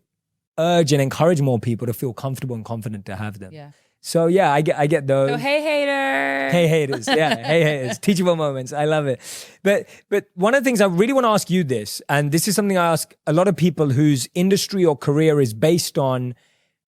urge and encourage more people to feel comfortable and confident to have them? Yeah. So yeah, I get those. So hey haters. Hey haters. Yeah, hey haters. Teachable moments. I love it. But one of the things I really want to ask you this, and this is something I ask a lot of people whose industry or career is based on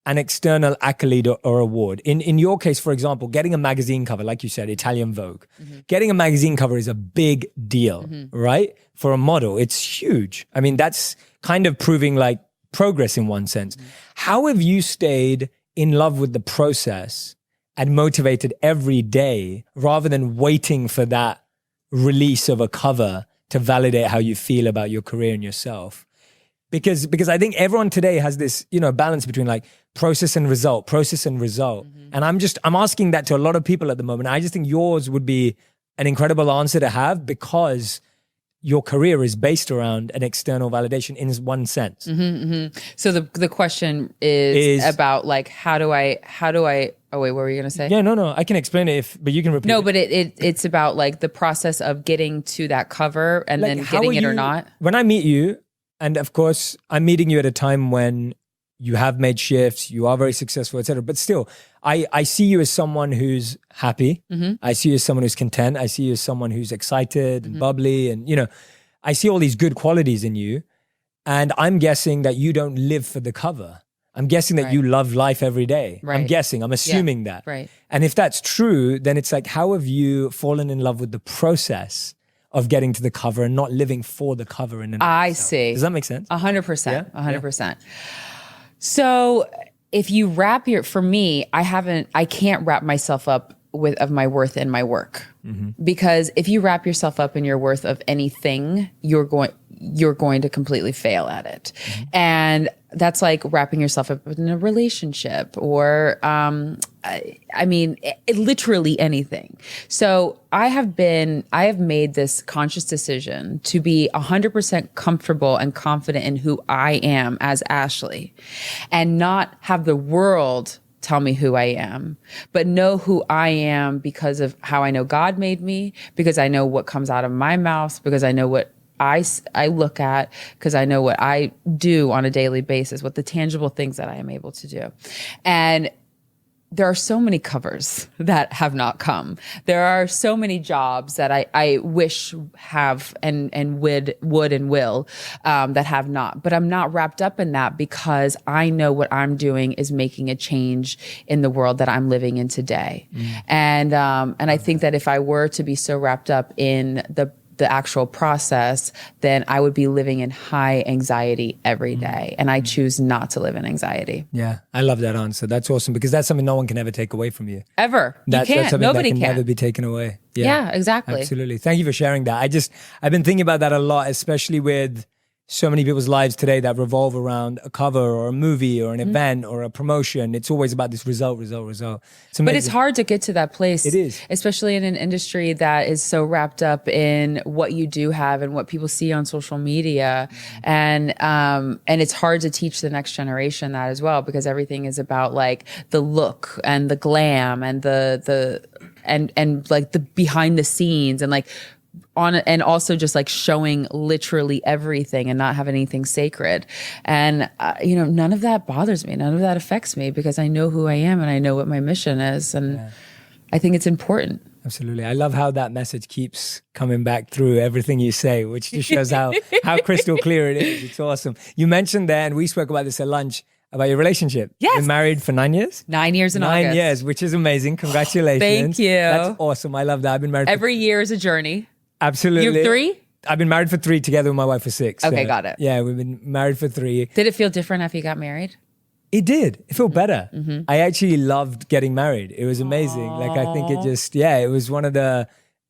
an external accolade or award. In your case, for example, getting a magazine cover, like you said, Italian Vogue. Getting a magazine cover is a big deal, right? For a model, it's huge. I mean, that's kind of proving like progress in one sense. How have you stayed in love with the process and motivated every day rather than waiting for that release of a cover to validate how you feel about your career and yourself. Because I think everyone today has this, balance between like process and result. And I'm asking that to a lot of people at the moment. I just think yours would be an incredible answer to have, because your career is based around an external validation in one sense. So the question is about like, how do I, oh wait, what were you going to say? Yeah, no, I can explain it but you can repeat it. No, but it's about like the process of getting to that cover and like, then getting it or not. When I meet you, and of course I'm meeting you at a time when you have made shifts, you are very successful, etc. But still, I see you as someone who's happy. I see you as someone who's content. I see you as someone who's excited and bubbly. And, I see all these good qualities in you. And I'm guessing that you don't live for the cover. I'm guessing that you love life every day. Right. I'm assuming that. Right. And if that's true, then it's like, how have you fallen in love with the process of getting to the cover and not living for the cover? I see. Does that make sense? 100%. 100%. So if you for me, I can't wrap myself up of my worth in my work. Because if you wrap yourself up in your worth of anything, you're going to completely fail at it. And that's like wrapping yourself up in a relationship or, literally anything. So I have made this conscious decision to be 100% comfortable and confident in who I am as Ashley, and not have the world tell me who I am, but know who I am because of how I know God made me, because I know what comes out of my mouth, because I know what I look at, because I know what I do on a daily basis, what the tangible things that I am able to do. And there are so many covers that have not come. There are so many jobs that I wish have and would and will that have not. But I'm not wrapped up in that, because I know what I'm doing is making a change in the world that I'm living in today. And I think that if I were to be so wrapped up in the actual process, then I would be living in high anxiety every day. And I choose not to live in anxiety. Yeah, I love that answer. That's awesome, because that's something no one can ever take away from you. Ever. You can't. That's something Nobody that can can. never be taken away. Yeah, exactly. Absolutely. Thank you for sharing that. I've been thinking about that a lot, especially with so many people's lives today that revolve around a cover or a movie or an event or a promotion. It's always about this result. But it's hard to get to that place. It is. Especially in an industry that is so wrapped up in what you do have and what people see on social media. And it's hard to teach the next generation that as well, because everything is about like the look and the glam and and like the behind the scenes and like and also just like showing literally everything and not having anything sacred. And, none of that bothers me. None of that affects me, because I know who I am and I know what my mission is. And I think it's important. Absolutely. I love how that message keeps coming back through everything you say, which just shows how crystal clear it is. It's awesome. You mentioned there, and we spoke about this at lunch, about your relationship. Yes. You've been married for 9 years? 9 years in August. 9 years, which is amazing. Congratulations. Thank you. That's awesome. I love that. I've been married every year is a journey. Absolutely. You have 3? I've been married for 3, together with my wife for 6. Okay, so, got it. Yeah, we've been married for 3. Did it feel different after you got married? It did. It felt better. I actually loved getting married. It was amazing. Aww. Like, I think it was one of the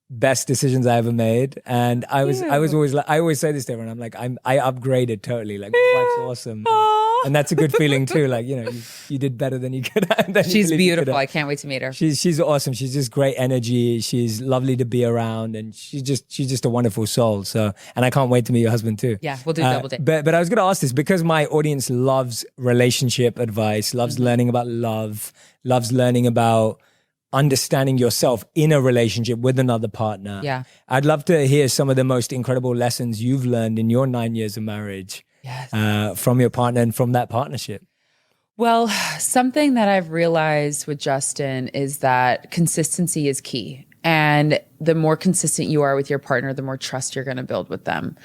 best decisions I ever made. And I was always like, I always say this to everyone. I'm like, I upgraded totally. Like, my wife's awesome. And that's a good feeling too. Like, you did better than you could have. She's beautiful. I can't wait to meet her. She's awesome. She's just great energy. She's lovely to be around, and she's just a wonderful soul. So, and I can't wait to meet your husband too. Yeah, we'll do double date. But I was going to ask this, because my audience loves relationship advice, loves learning about love, loves learning about understanding yourself in a relationship with another partner. Yeah. I'd love to hear some of the most incredible lessons you've learned in your 9 years of marriage. Yes. From your partner and from that partnership. Well, something that I've realized with Justin is that consistency is key. And the more consistent you are with your partner, the more trust you're going to build with them.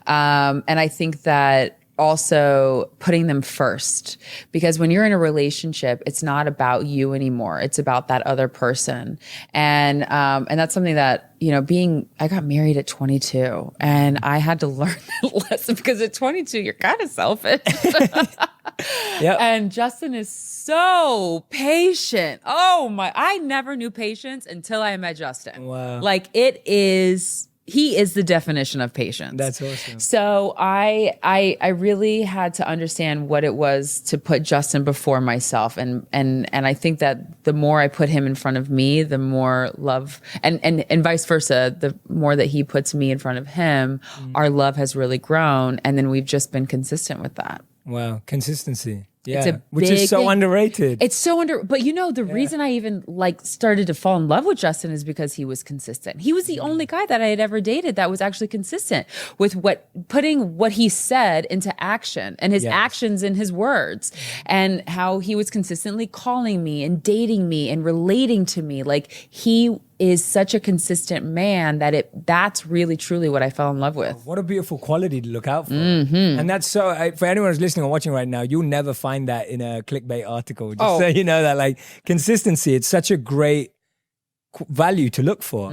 And I think that also putting them first, because when you're in a relationship, it's not about you anymore. It's about that other person. And that's something that, I got married at 22, and I had to learn that lesson, because at 22, you're kind of selfish. Yep. And Justin is so patient. Oh my, I never knew patience until I met Justin. Wow. Like, it is he is the definition of patience. That's awesome. So I really had to understand what it was to put Justin before myself. And I think that the more I put him in front of me, the more love and vice versa, the more that he puts me in front of him, our love has really grown. And then we've just been consistent with that. Wow. Consistency. It's Yeah. a Which is big so thing. underrated. It's so but the reason I even like started to fall in love with Justin is because he was consistent. He was the only guy that I had ever dated that was actually consistent with putting what he said into action and his actions and his words, and how he was consistently calling me and dating me and relating to me. Like, he is such a consistent man that's really truly what I fell in love with. What a beautiful quality to look out for. And that's for anyone who's listening or watching right now, you'll never find that in a clickbait article. Just so you know that, like, consistency, it's such a great value to look for.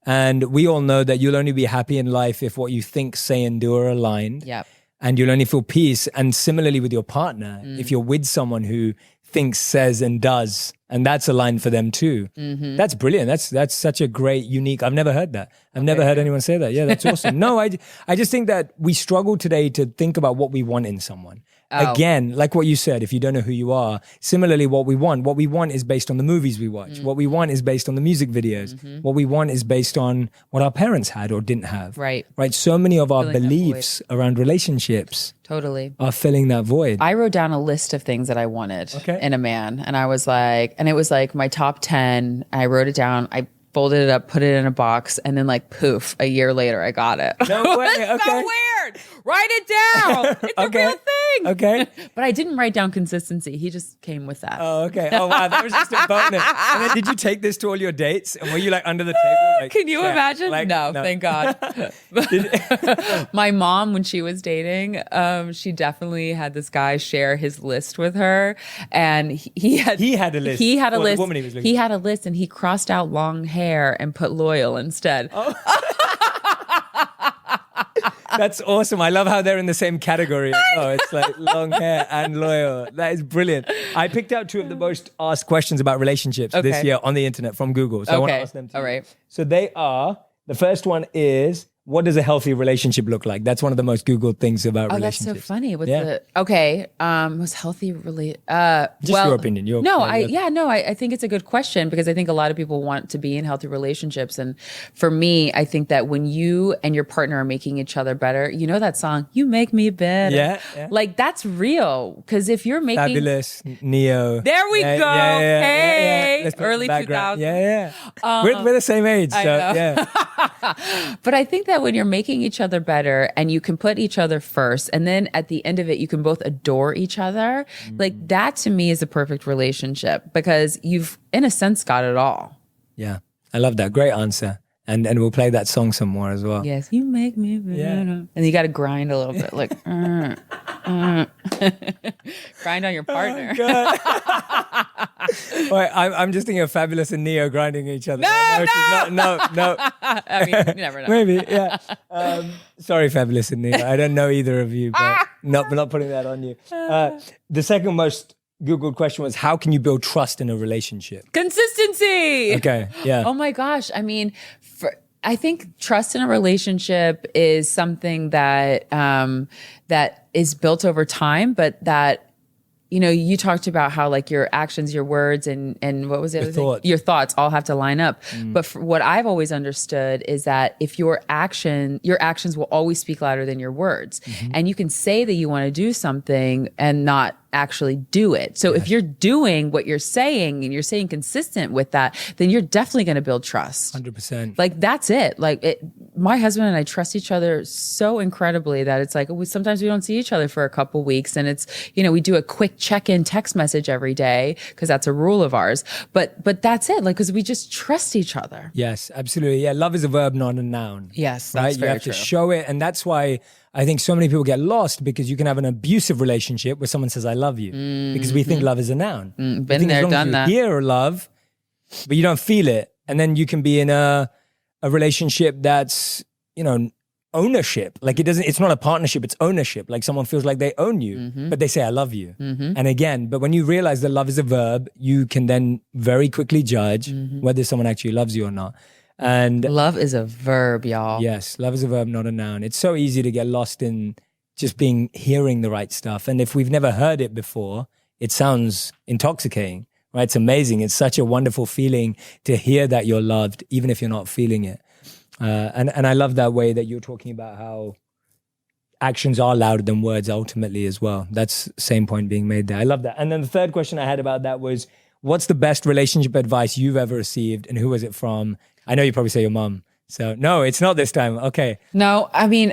And we all know that you'll only be happy in life if what you think, say, and do are aligned. Yep. And you'll only feel peace. And similarly with your partner, if you're with someone who thinks, says, and does, and that's aligned for them too. That's brilliant. That's such a great, unique. I've never heard that. I've never heard anyone say that. Yeah, that's awesome. No, I just think that we struggle today to think about what we want in someone. Again, like what you said, if you don't know who you are, similarly, what we want is based on the movies we watch. What we want is based on the music videos. What we want is based on what our parents had or didn't have. Right. So many of our Filling that beliefs around relationships Totally. are filling that void. I wrote down a list of things that I wanted in a man. And I was like, and it was like my top 10. I wrote it down. I folded it up, put it in a box, and then like poof, a year later I got it. No way. It's so weird. Write it down. It's a real thing. Okay. But I didn't write down consistency. He just came with that. Oh, okay. Oh, wow. That was just a bonus. And then did you take this to all your dates? And were you like under the table? Like, Can you imagine? Like, no, thank God. My mom, when she was dating, she definitely had this guy share his list with her. And he had a list. He had a list. The woman he was looking He had a list, and he crossed out long hair and put loyal instead. Oh. That's awesome. I love how they're in the same category. Oh, it's like long hair and loyal. That is brilliant. I picked out 2 of the most asked questions about relationships this year on the internet from Google. So I want to ask them to you. All right. So they are, the first one is, what does a healthy relationship look like? That's one of the most Googled things about relationships. That's so funny. Was healthy really? Just your opinion. I think it's a good question, because I think a lot of people want to be in healthy relationships, and for me, I think that when you and your partner are making each other better, you know that song, "You Make Me Better." Yeah. Like, that's real, because if you're making Fabulous, Neo. There we go. Hey, Let's put early background. 2000s. We're the same age. So, yeah. But I think that when you're making each other better and you can put each other first, and then at the end of it, you can both adore each other, like, that to me is a perfect relationship, because you've, in a sense, got it all. Yeah. I love that. Great answer. And we'll play that song some more as well. Yes. You make me better. Yeah. And you got to grind a little bit, like, grind on your partner. Wait, I'm just thinking of Fabulous and Neo grinding each other. No. I mean, you never know. Maybe, yeah. Sorry, Fabulous and Neo. I don't know either of you, but not putting that on you. The second most Googled question was, how can you build trust in a relationship? Consistency. Okay, yeah. Oh my gosh. I mean, I think trust in a relationship is something that that is built over time, but that, you know, you talked about how, like, your actions, your words, and what was it? Your thoughts all have to line up. But what I've always understood is that if your actions will always speak louder than your words. And you can say that you want to do something and not actually do it. So if you're doing what you're saying and you're saying consistent with that, then you're definitely going to build trust. 100%. Like, that's it. Like, my husband and I trust each other so incredibly that it's like, sometimes we don't see each other for a couple weeks, and it's, you know, we do a quick check-in text message every day because that's a rule of ours. But that's it. Like, because we just trust each other. Yes, absolutely. Yeah, love is a verb, not a noun. Yes, that's right. You have to show it, and that's why I think so many people get lost, because you can have an abusive relationship where someone says, "I love you," because we think love is a noun. Been there, done that. You hear love, but you don't feel it, and then you can be in a relationship that's, you know, ownership. Like, it's not a partnership, it's ownership. Like, someone feels like they own you, but they say, "I love you." And again, but when you realize that love is a verb, you can then very quickly judge whether someone actually loves you or not. And love is a verb, y'all. yes, love is a verb, not a noun. It's so easy to get lost in just hearing the right stuff. And if we've never heard it before, it sounds intoxicating, right? It's amazing. It's such a wonderful feeling to hear that you're loved, even if you're not feeling it. And I love that way that you're talking about how actions are louder than words ultimately as well. That's the same point being made there. I love that. And then the third question I had about that was, what's the best relationship advice you've ever received and who was it from? I know you probably say your mom. So no, it's not this time. Okay. No, I mean,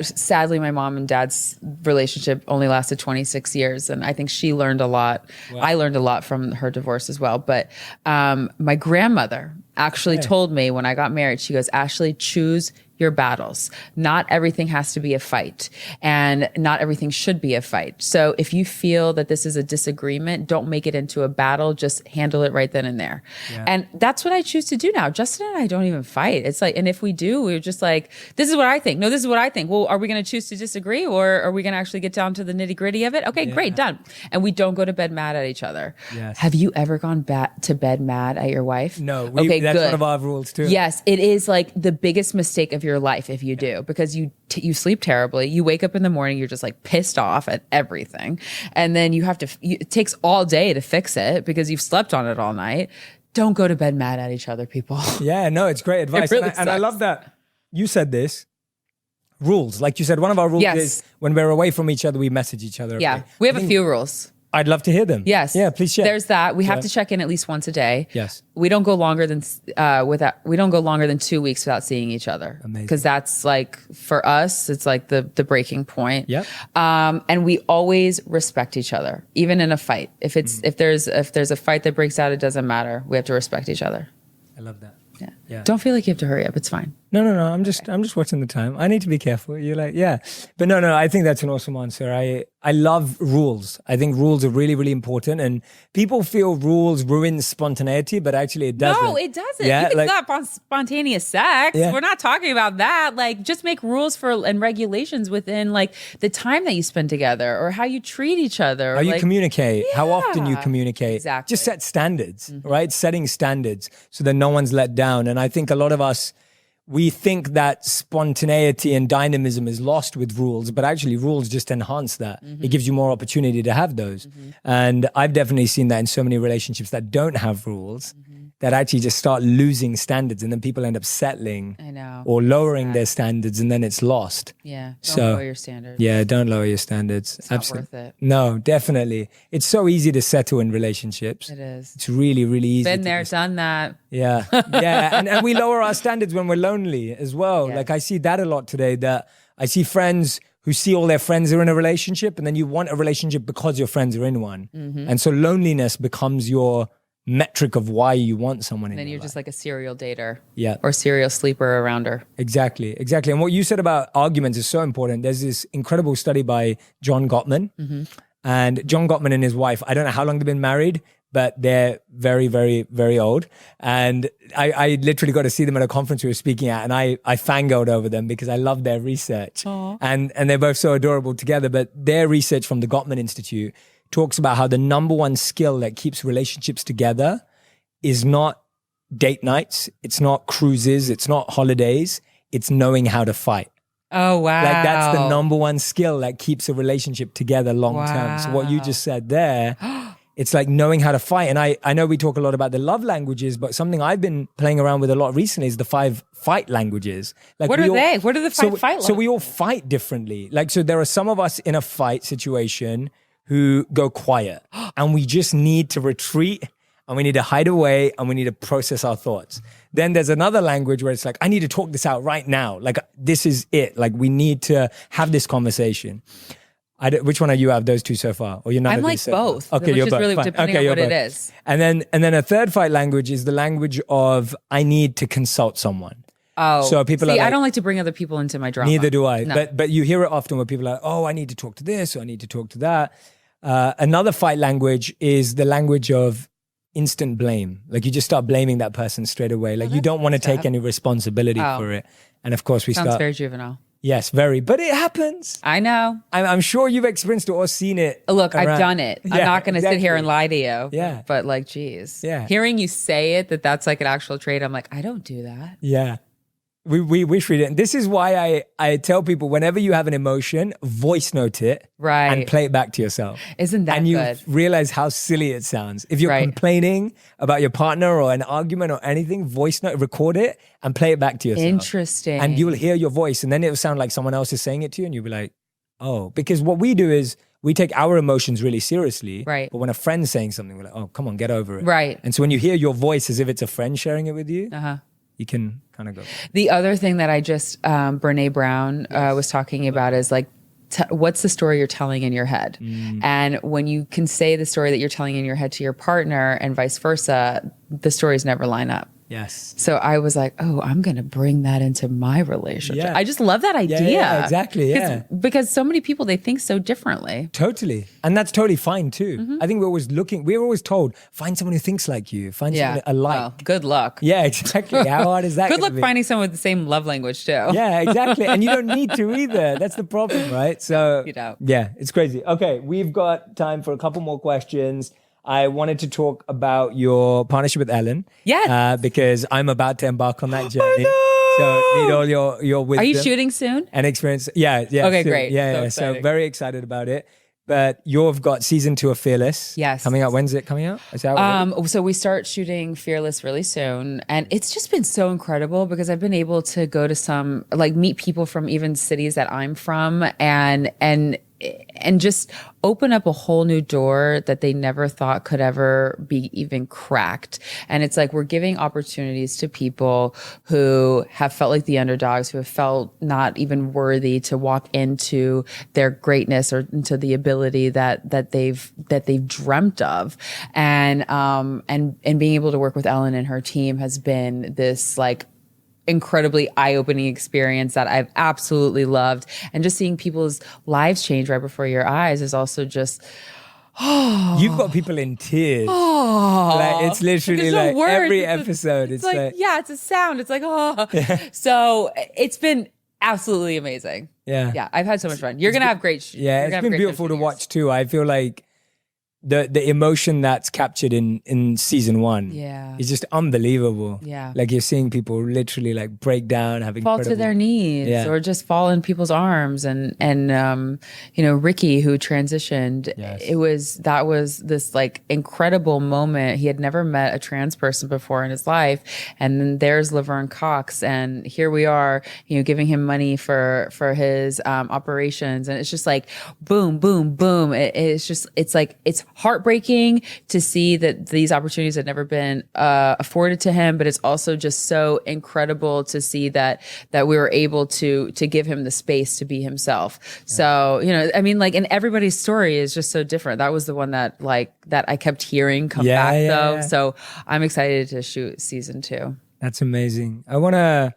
sadly, my mom and dad's relationship only lasted 26 years. And I think she learned a lot. Wow. I learned a lot from her divorce as well. But my grandmother actually told me when I got married, she goes, Ashley, choose your battles. Not everything has to be a fight, and not everything should be a fight. So if you feel that this is a disagreement, don't make it into a battle. Just handle it right then and there. Yeah. And that's what I choose to do now. Justin and I don't even fight. It's like, and if we do, we're just like, this is what I think. No, this is what I think. Well, are we going to choose to disagree, or are we going to actually get down to the nitty gritty of it? Okay, great, done. And we don't go to bed mad at each other. Yes. Have you ever gone to bed mad at your wife? No. That's good. One of our rules too. Yes, it is like the biggest mistake of your life if you do, because you sleep terribly. You wake up in the morning, you're just like pissed off at everything. And then it takes all day to fix it because you've slept on it all night. Don't go to bed mad at each other, people. Yeah, no, it's great advice. And I love that you said this. Rules. Like you said, one of our rules is when we're away from each other, we message each other. Yeah, okay. We have a few rules. I'd love to hear them. Yes. Yeah, please share. There's that. We have to check in at least once a day. Yes. We don't go longer than 2 weeks without seeing each other. Amazing. Because that's like, for us, it's like the breaking point. Yep. And we always respect each other, even in a fight. If there's a fight that breaks out, it doesn't matter. We have to respect each other. I love that. Yeah. Don't feel like you have to hurry up. It's fine. No. I'm just watching the time. I need to be careful. You're like, yeah. But no, I think that's an awesome answer. I love rules. I think rules are really, really important. And people feel rules ruin spontaneity, but actually it doesn't. No, it doesn't. Yeah, you can stop spontaneous sex. Yeah. We're not talking about that. Like, just make rules and regulations within like the time that you spend together, or how you treat each other. How you communicate, how often you communicate. Exactly. Just set standards, right? Setting standards so that no one's let down. And I think a lot of us, we think that spontaneity and dynamism is lost with rules, but actually rules just enhance that. It gives you more opportunity to have those. And I've definitely seen that in so many relationships that don't have rules, that actually just start losing standards, and then people end up settling or lowering their standards, and then it's lost. Yeah. Don't lower your standards. Yeah, don't lower your standards. It's not worth it. No, definitely. It's so easy to settle in relationships. It is. It's really, really easy. Been there, done that. Yeah. Yeah. and we lower our standards when we're lonely as well. Yeah. Like I see that a lot today, that I see friends who see all their friends are in a relationship, and then you want a relationship because your friends are in one. And so loneliness becomes your metric of why you want someone in your life. Then you're just like a serial dater. Yeah. Or serial sleeper around her. Exactly. And what you said about arguments is so important. There's this incredible study by John Gottman. And John Gottman and his wife, I don't know how long they've been married, but they're very, very, very old. And I literally got to see them at a conference we were speaking at, and I fangirled over them because I love their research. And they're both so adorable together. But their research from the Gottman Institute talks about how the number one skill that keeps relationships together is not date nights, it's not cruises, it's not holidays, it's knowing how to fight. Oh, wow. Like that's the number one skill that keeps a relationship together long term. So what you just said there, it's like knowing how to fight. And I know we talk a lot about the love languages, but something I've been playing around with a lot recently is the 5 fight languages. Like what are they? What are the 5 fight languages? So we all fight differently. Like, so there are some of us in a fight situation who go quiet, and we just need to retreat, and we need to hide away, and we need to process our thoughts. Then there's another language where it's like, I need to talk this out right now. Like, this is it. Like, we need to have this conversation. Which one are you out of those two so far? Or you're not? I'm like both. Okay, which you're is both. really Fine. depending on what it is. And then a third fight language is the language of, I need to consult someone. Oh, so people are like, I don't like to bring other people into my drama. Neither do I. No. But you hear it often where people are like, oh, I need to talk to this, or I need to talk to that. Another fight language is the language of instant blame. Like, you just start blaming that person straight away. Like, you don't want to take any responsibility for it. And of course Sounds very juvenile. Yes, very. But it happens. I know. I'm sure you've experienced it or seen it. Look, around. I've done it. I'm Yeah, not going to sit here exactly. and lie to you. Yeah. But like, geez. Yeah. Hearing you say it, that's like an actual trait. I'm like, I don't do that. Yeah. We wish we didn't. This is why I tell people whenever you have an emotion, voice note it Right. and play it back to yourself. Isn't that and you good? realize how silly it sounds. If you're Right. complaining about your partner or an argument or anything, voice note, record it and play it back to yourself. Interesting. And you'll hear your voice and then it'll sound like someone else is saying it to you and you'll be like, oh, because what we do is we take our emotions really seriously. Right. But when a friend's saying something, we're like, oh, come on, get over it. Right. And so when you hear your voice as if it's a friend sharing it with you, Uh-huh. you can kind of go. The other thing that I just, Brene Brown was talking about is like, what's the story you're telling in your head? And when you can say the story that you're telling in your head to your partner and vice versa, the stories never line up. Yes. So I was like, oh, I'm going to bring that into my relationship. Yeah. I just love that idea. Yeah, exactly. Yeah. Because so many people, they think so differently. Totally. And that's totally fine too. I think we're always told, find someone who thinks like you, find someone alike. Well, good luck. Yeah, exactly. How hard is that? Good luck gonna be? finding someone with the same love language too. Yeah, exactly. And you don't need to either. That's the problem, right? So, You don't. yeah, it's crazy. Okay, we've got time for a couple more questions. I wanted to talk about your partnership with Ellen. Yes. Because I'm about to embark on that journey. So need all your wisdom. Are you shooting soon? And experience. Yeah. Okay, soon. great. Yeah, So So exciting. very excited about it. But you've got season 2 of Fearless. Yes. Coming out. When's it coming out? Is that already? So we start shooting Fearless really soon. And it's just been so incredible because I've been able to go to meet people from even cities that I'm from and just open up a whole new door that they never thought could ever be even cracked. And it's like we're giving opportunities to people who have felt like the underdogs, who have felt not even worthy to walk into their greatness or into the ability that they've dreamt of. And being able to work with Ellen and her team has been this like incredibly eye-opening experience that I've absolutely loved. And just seeing people's lives change right before your eyes is also just, You've got people in tears. Like it's literally There's no like words. every It's episode. It's like yeah, it's a sound. It's like, oh. So it's been absolutely amazing. yeah. I've had so much fun. You're going to have great. Yeah, it's been beautiful to watch too. I feel like the emotion that's captured in season 1 is just unbelievable. Yeah. Like you're seeing people literally like break down, having fall to their knees or just fall in people's arms. And Ricky, who transitioned, that was this like incredible moment. He had never met a trans person before in his life. And then there's Laverne Cox. And here we are, giving him money for his operations. And it's just like, boom, boom, boom. It's heartbreaking to see that these opportunities had never been afforded to him, but it's also just so incredible to see that we were able to give him the space to be himself. Yeah. So, and everybody's story is just so different. That was the one that I kept hearing come back though. So I'm excited to shoot season 2. That's amazing. I want to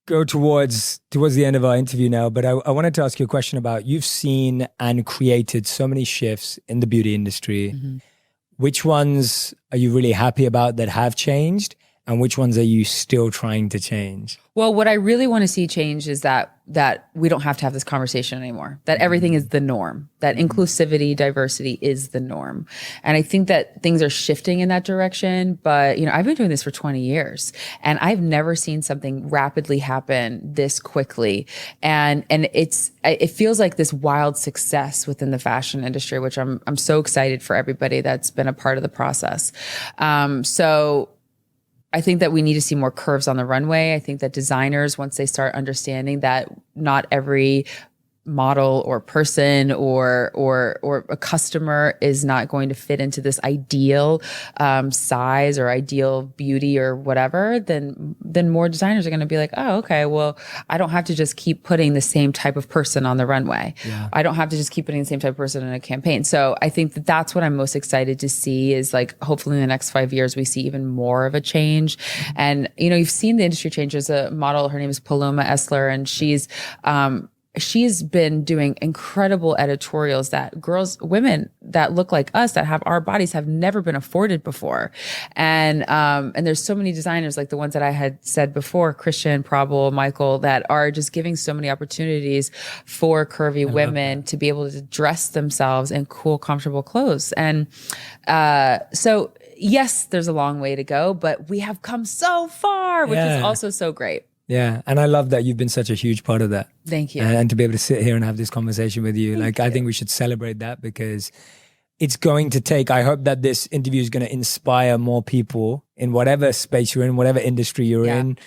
go towards the end of our interview now, but I wanted to ask you a question about, you've seen and created so many shifts in the beauty industry. Mm-hmm. Which ones are you really happy about that have changed? And which ones are you still trying to change? Well, what I really want to see change is that we don't have to have this conversation anymore, that everything is the norm, that inclusivity, diversity is the norm. And I think that things are shifting in that direction. But, I've been doing this for 20 years and I've never seen something rapidly happen this quickly. And it feels like this wild success within the fashion industry, which I'm so excited for everybody that's been a part of the process. So I think that we need to see more curves on the runway. I think that designers, once they start understanding that not every model or person or a customer is not going to fit into this ideal size or ideal beauty or whatever, then more designers are going to be like, oh, okay, well, I don't have to just keep putting the same type of person on the runway. Yeah. I don't have to just keep putting the same type of person in a campaign. So I think that that's what I'm most excited to see is like, hopefully in the next 5 years, we see even more of a change. And, you've seen the industry change. There's a model, her name is Paloma Essler, and she's, she's been doing incredible editorials that women that look like us, that have our bodies, have never been afforded before. And there's so many designers like the ones that I had said before, Christian, Prabal, Michael, that are just giving so many opportunities for curvy women to be able to dress themselves in cool, comfortable clothes. And so yes, there's a long way to go, but we have come so far, which is also so great. Yeah. And I love that you've been such a huge part of that. Thank you. And to be able to sit here and have this conversation with you. I think we should celebrate that, because it's going to take, I hope that this interview is going to inspire more people in whatever space you're in, whatever industry you're in,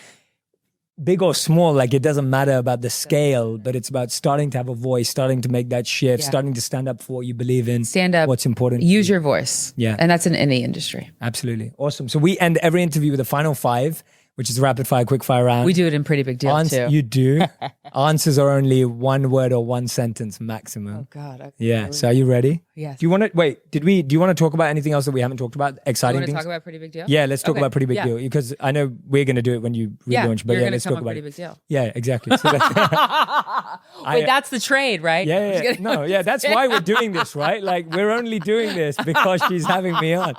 big or small. Like, it doesn't matter about the scale, but it's about starting to have a voice, starting to make that shift, starting to stand up for what you believe in, stand up, what's important. Use your voice. Yeah. And that's in any industry. Absolutely. Awesome. So we end every interview with a final 5, which is a rapid fire, quick fire round. We do it in Pretty Big Deal too. You do. Answers are only 1 word or 1 sentence maximum. Oh God. Okay. Yeah. So are you ready? Yes. Do you want to wait? Do you want to talk about anything else that we haven't talked about? Exciting You things? want to talk about Pretty Big Deal? Yeah, let's talk about Pretty Big Deal, because I know we're going to do it when you relaunch. But you're let's come talk on about Pretty it. Big Deal. Yeah, exactly. So Wait, that's the trade, right? Yeah. No, yeah. That's why we're doing this, right? Like, we're only doing this because she's having me on.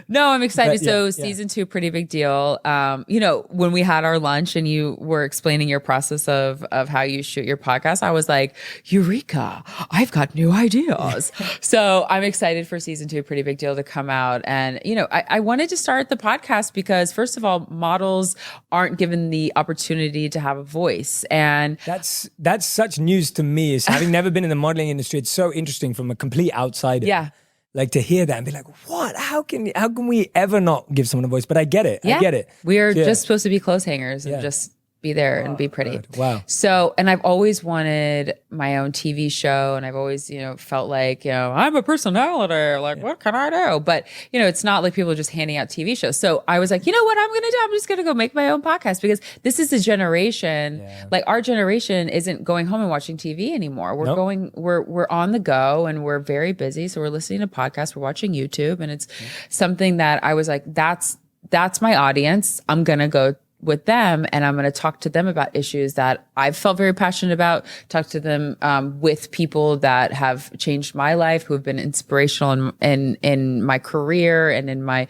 No, I'm excited. But, Season 2, Pretty Big Deal. When we had our lunch and you were explaining your process of how you shoot your podcast, I was like, Eureka, I've got new ideas. So I'm excited for Season 2, Pretty Big Deal, to come out. And, I wanted to start the podcast because, first of all, models aren't given the opportunity to have a voice. And that's such news to me. Is having never been in the modeling industry, it's so interesting from a complete outsider. Yeah. Like, to hear that and be like, what? How can we ever not give someone a voice? But I get it. I get it. We are just supposed to be clothes hangers and just be there and be pretty. God. Wow. So, and I've always wanted my own TV show, and I've always, felt like, I'm a personality. Like, what can I do? But, it's not like people are just handing out TV shows. So I was like, you know what I'm going to do? I'm just going to go make my own podcast, because this is a generation, like our generation isn't going home and watching TV anymore. We're on the go, and we're very busy. So we're listening to podcasts, we're watching YouTube, and it's something that I was like, that's my audience. I'm going to go with them, and I'm going to talk to them about issues that I've felt very passionate about, talk to them with people that have changed my life, who have been inspirational in my career and in my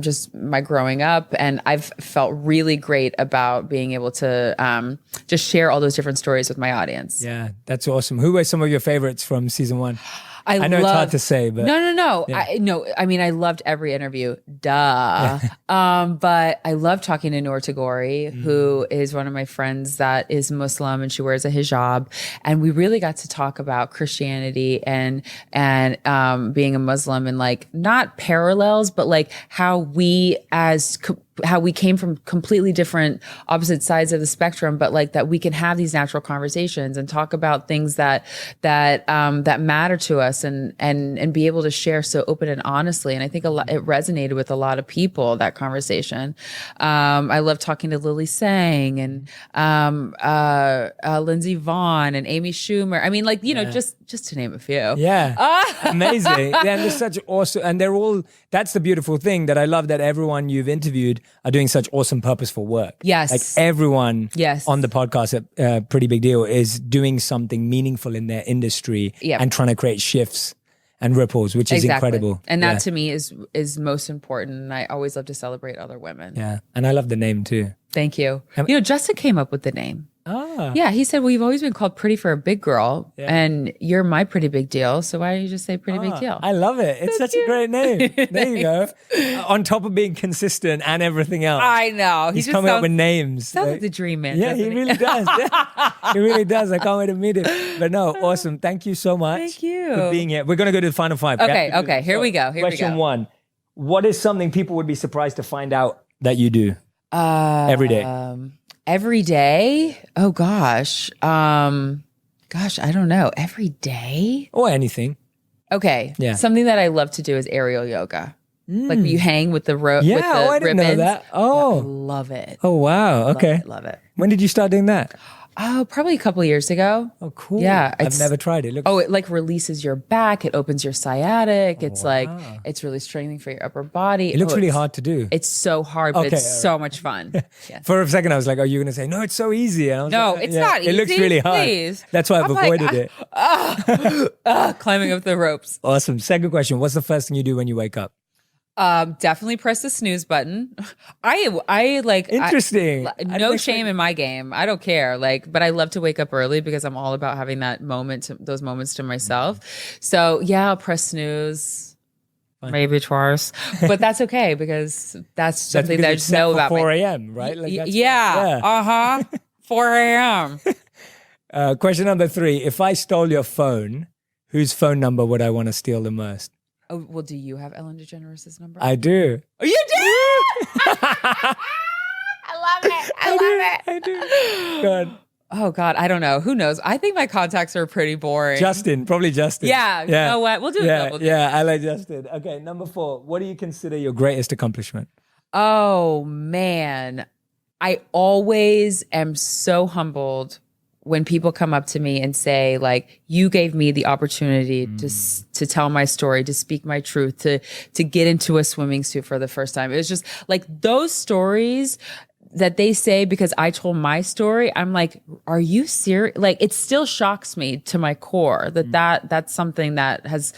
just my growing up. And I've felt really great about being able to just share all those different stories with my audience. Yeah, that's awesome. Who were some of your favorites from season 1? I know it's hard to say, but no. Yeah. I loved every interview. Duh. But I love talking to Noor Tagore, who is one of my friends that is Muslim, and she wears a hijab. And we really got to talk about Christianity and being a Muslim, and like not parallels, but like how we came from completely different opposite sides of the spectrum, but like that we can have these natural conversations and talk about things that matter to us, and be able to share so open and honestly. And I think it resonated with a lot of people, that conversation. I love talking to Lily Sang and Lindsey Vonn and Amy Schumer. I mean, like, just to name a few. Yeah. Amazing. Yeah, and they're such awesome, and they're all, that's the beautiful thing that I love, that everyone you've interviewed are doing such awesome, purposeful work. Yes. Like, everyone on the podcast at Pretty Big Deal is doing something meaningful in their industry and trying to create shifts and ripples, which is incredible. And that to me is most important. And I always love to celebrate other women. Yeah. And I love the name too. Thank you. Justin came up with the name. Ah. Yeah, he said, well, you've always been called pretty for a big girl, and you're my pretty big deal. So why don't you just say pretty big deal? I love it. It's such a great name. There you go. On top of being consistent and everything else. I know. He's coming up with names. Sounds like the dream man. Yeah, he really does. He really does. I can't wait to meet him. But no, awesome. Thank you so much. Thank you for being here. We're going to go to the final 5. Okay. Here we go. Question 1. What is something people would be surprised to find out that you do every day? Every day? Oh gosh. I don't know. Every day? Or anything. Okay. Yeah. Something that I love to do is aerial yoga. Like you hang with the rope. Yeah, with the I didn't ribbons. know that. Oh. Yeah, I love it. Oh, wow. Okay. Love it. When did you start doing that? Oh, probably a couple of years ago. Oh, cool. Yeah. I've never tried it. It like releases your back. It opens your sciatic. It's like, wow. it's really strengthening for your upper body. It looks really hard to do. It's so hard, but Okay, it's so much fun. Yeah. For a second, I was like, "Are you going to say no? It's so easy." And I was No, like, it's not easy. It looks really hard. Please. That's why I've avoided it. Climbing up the ropes. Awesome. Second question: what's the first thing you do when you wake up? Definitely press the snooze button. I like Interesting. no shame in my game. I don't care. Like, but I love to wake up early because I'm all about having that moment, those moments to myself. So yeah, I'll press snooze. Fine. Maybe twice, but that's okay because that's something that I just know about. 4 a.m. Right? Like yeah. 4 a.m. Question number 3: if I stole your phone, whose phone number would I want to steal the most? Oh, well, do you have Ellen DeGeneres' number? I do. Oh, you do? I love it. I do. God. Oh, God. I don't know. Who knows? I think my contacts are pretty boring. Probably Justin. Yeah. You know what? We'll do a double. Yeah, I like Justin. Okay, number 4. What do you consider your greatest accomplishment? Oh, man. I always am so humbled when people come up to me and say, like, you gave me the opportunity to tell my story, to speak my truth, to get into a swimming suit for the first time. It was just like those stories that they say because I told my story. I'm like, are you serious? Like, it still shocks me to my core that's something that has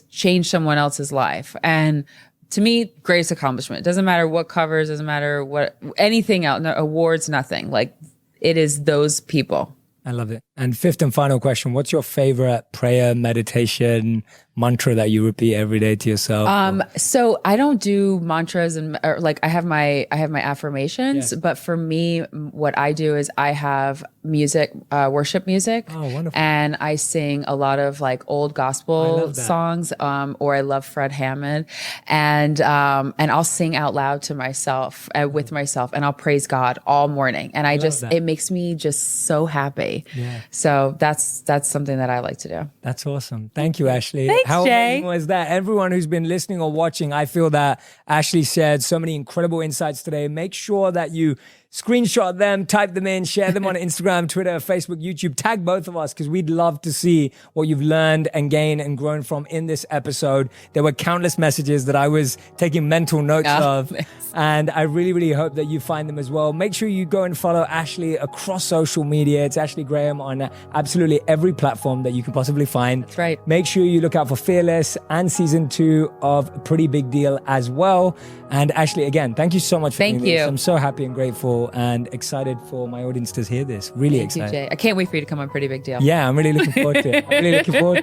changed someone else's life. And to me, greatest accomplishment. It doesn't matter what covers, doesn't matter what, anything else, no awards, nothing. Like, it is those people. I love it. And 5th and final question: what's your favorite prayer, meditation, mantra that you repeat every day to yourself? So I don't do mantras or like I have my affirmations, but for me, what I do is I have music, worship music. Oh, wonderful. And I sing a lot of like old gospel songs, or I love Fred Hammond, and I'll sing out loud to myself, with myself, and I'll praise God all morning. And it makes me just so happy. Yeah. So that's something that I like to do. That's awesome. Thank you, Ashley. Thanks, How Jay. amazing was that? Everyone who's been listening or watching, I feel that Ashley shared so many incredible insights today. Make sure that you screenshot them, type them in, share them on Instagram, Twitter, Facebook, YouTube. Tag both of us because we'd love to see what you've learned and gained and grown from in this episode. There were countless messages that I was taking mental notes of, and I really, really hope that you find them as well. Make sure you go and follow Ashley across social media. It's Ashley Graham on absolutely every platform that you can possibly find. That's right. Make sure you look out for Fearless and season 2 of Pretty Big Deal as well. And Ashley, again, thank you so much for doing this. I'm so happy and grateful and excited for my audience to hear this. Really excited. Thank you, Jay. I can't wait for you to come on Pretty Big Deal. Yeah, I'm really looking forward to it.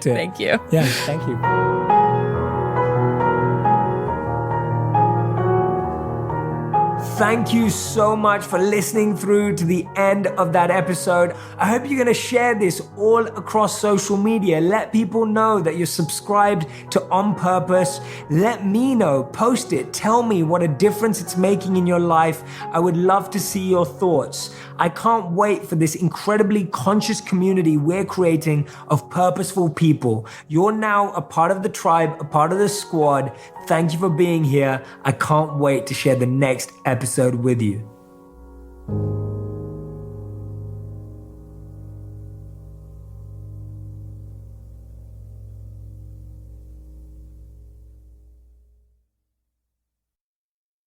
Thank you. Yeah, thank you. Thank you so much for listening through to the end of that episode. I hope you're going to share this all across social media. Let people know that you're subscribed to On Purpose. Let me know. Post it. Tell me what a difference it's making in your life. I would love to see your thoughts. I can't wait for this incredibly conscious community we're creating of purposeful people. You're now a part of the tribe, a part of the squad. Thank you for being here. I can't wait to share the next episode with you.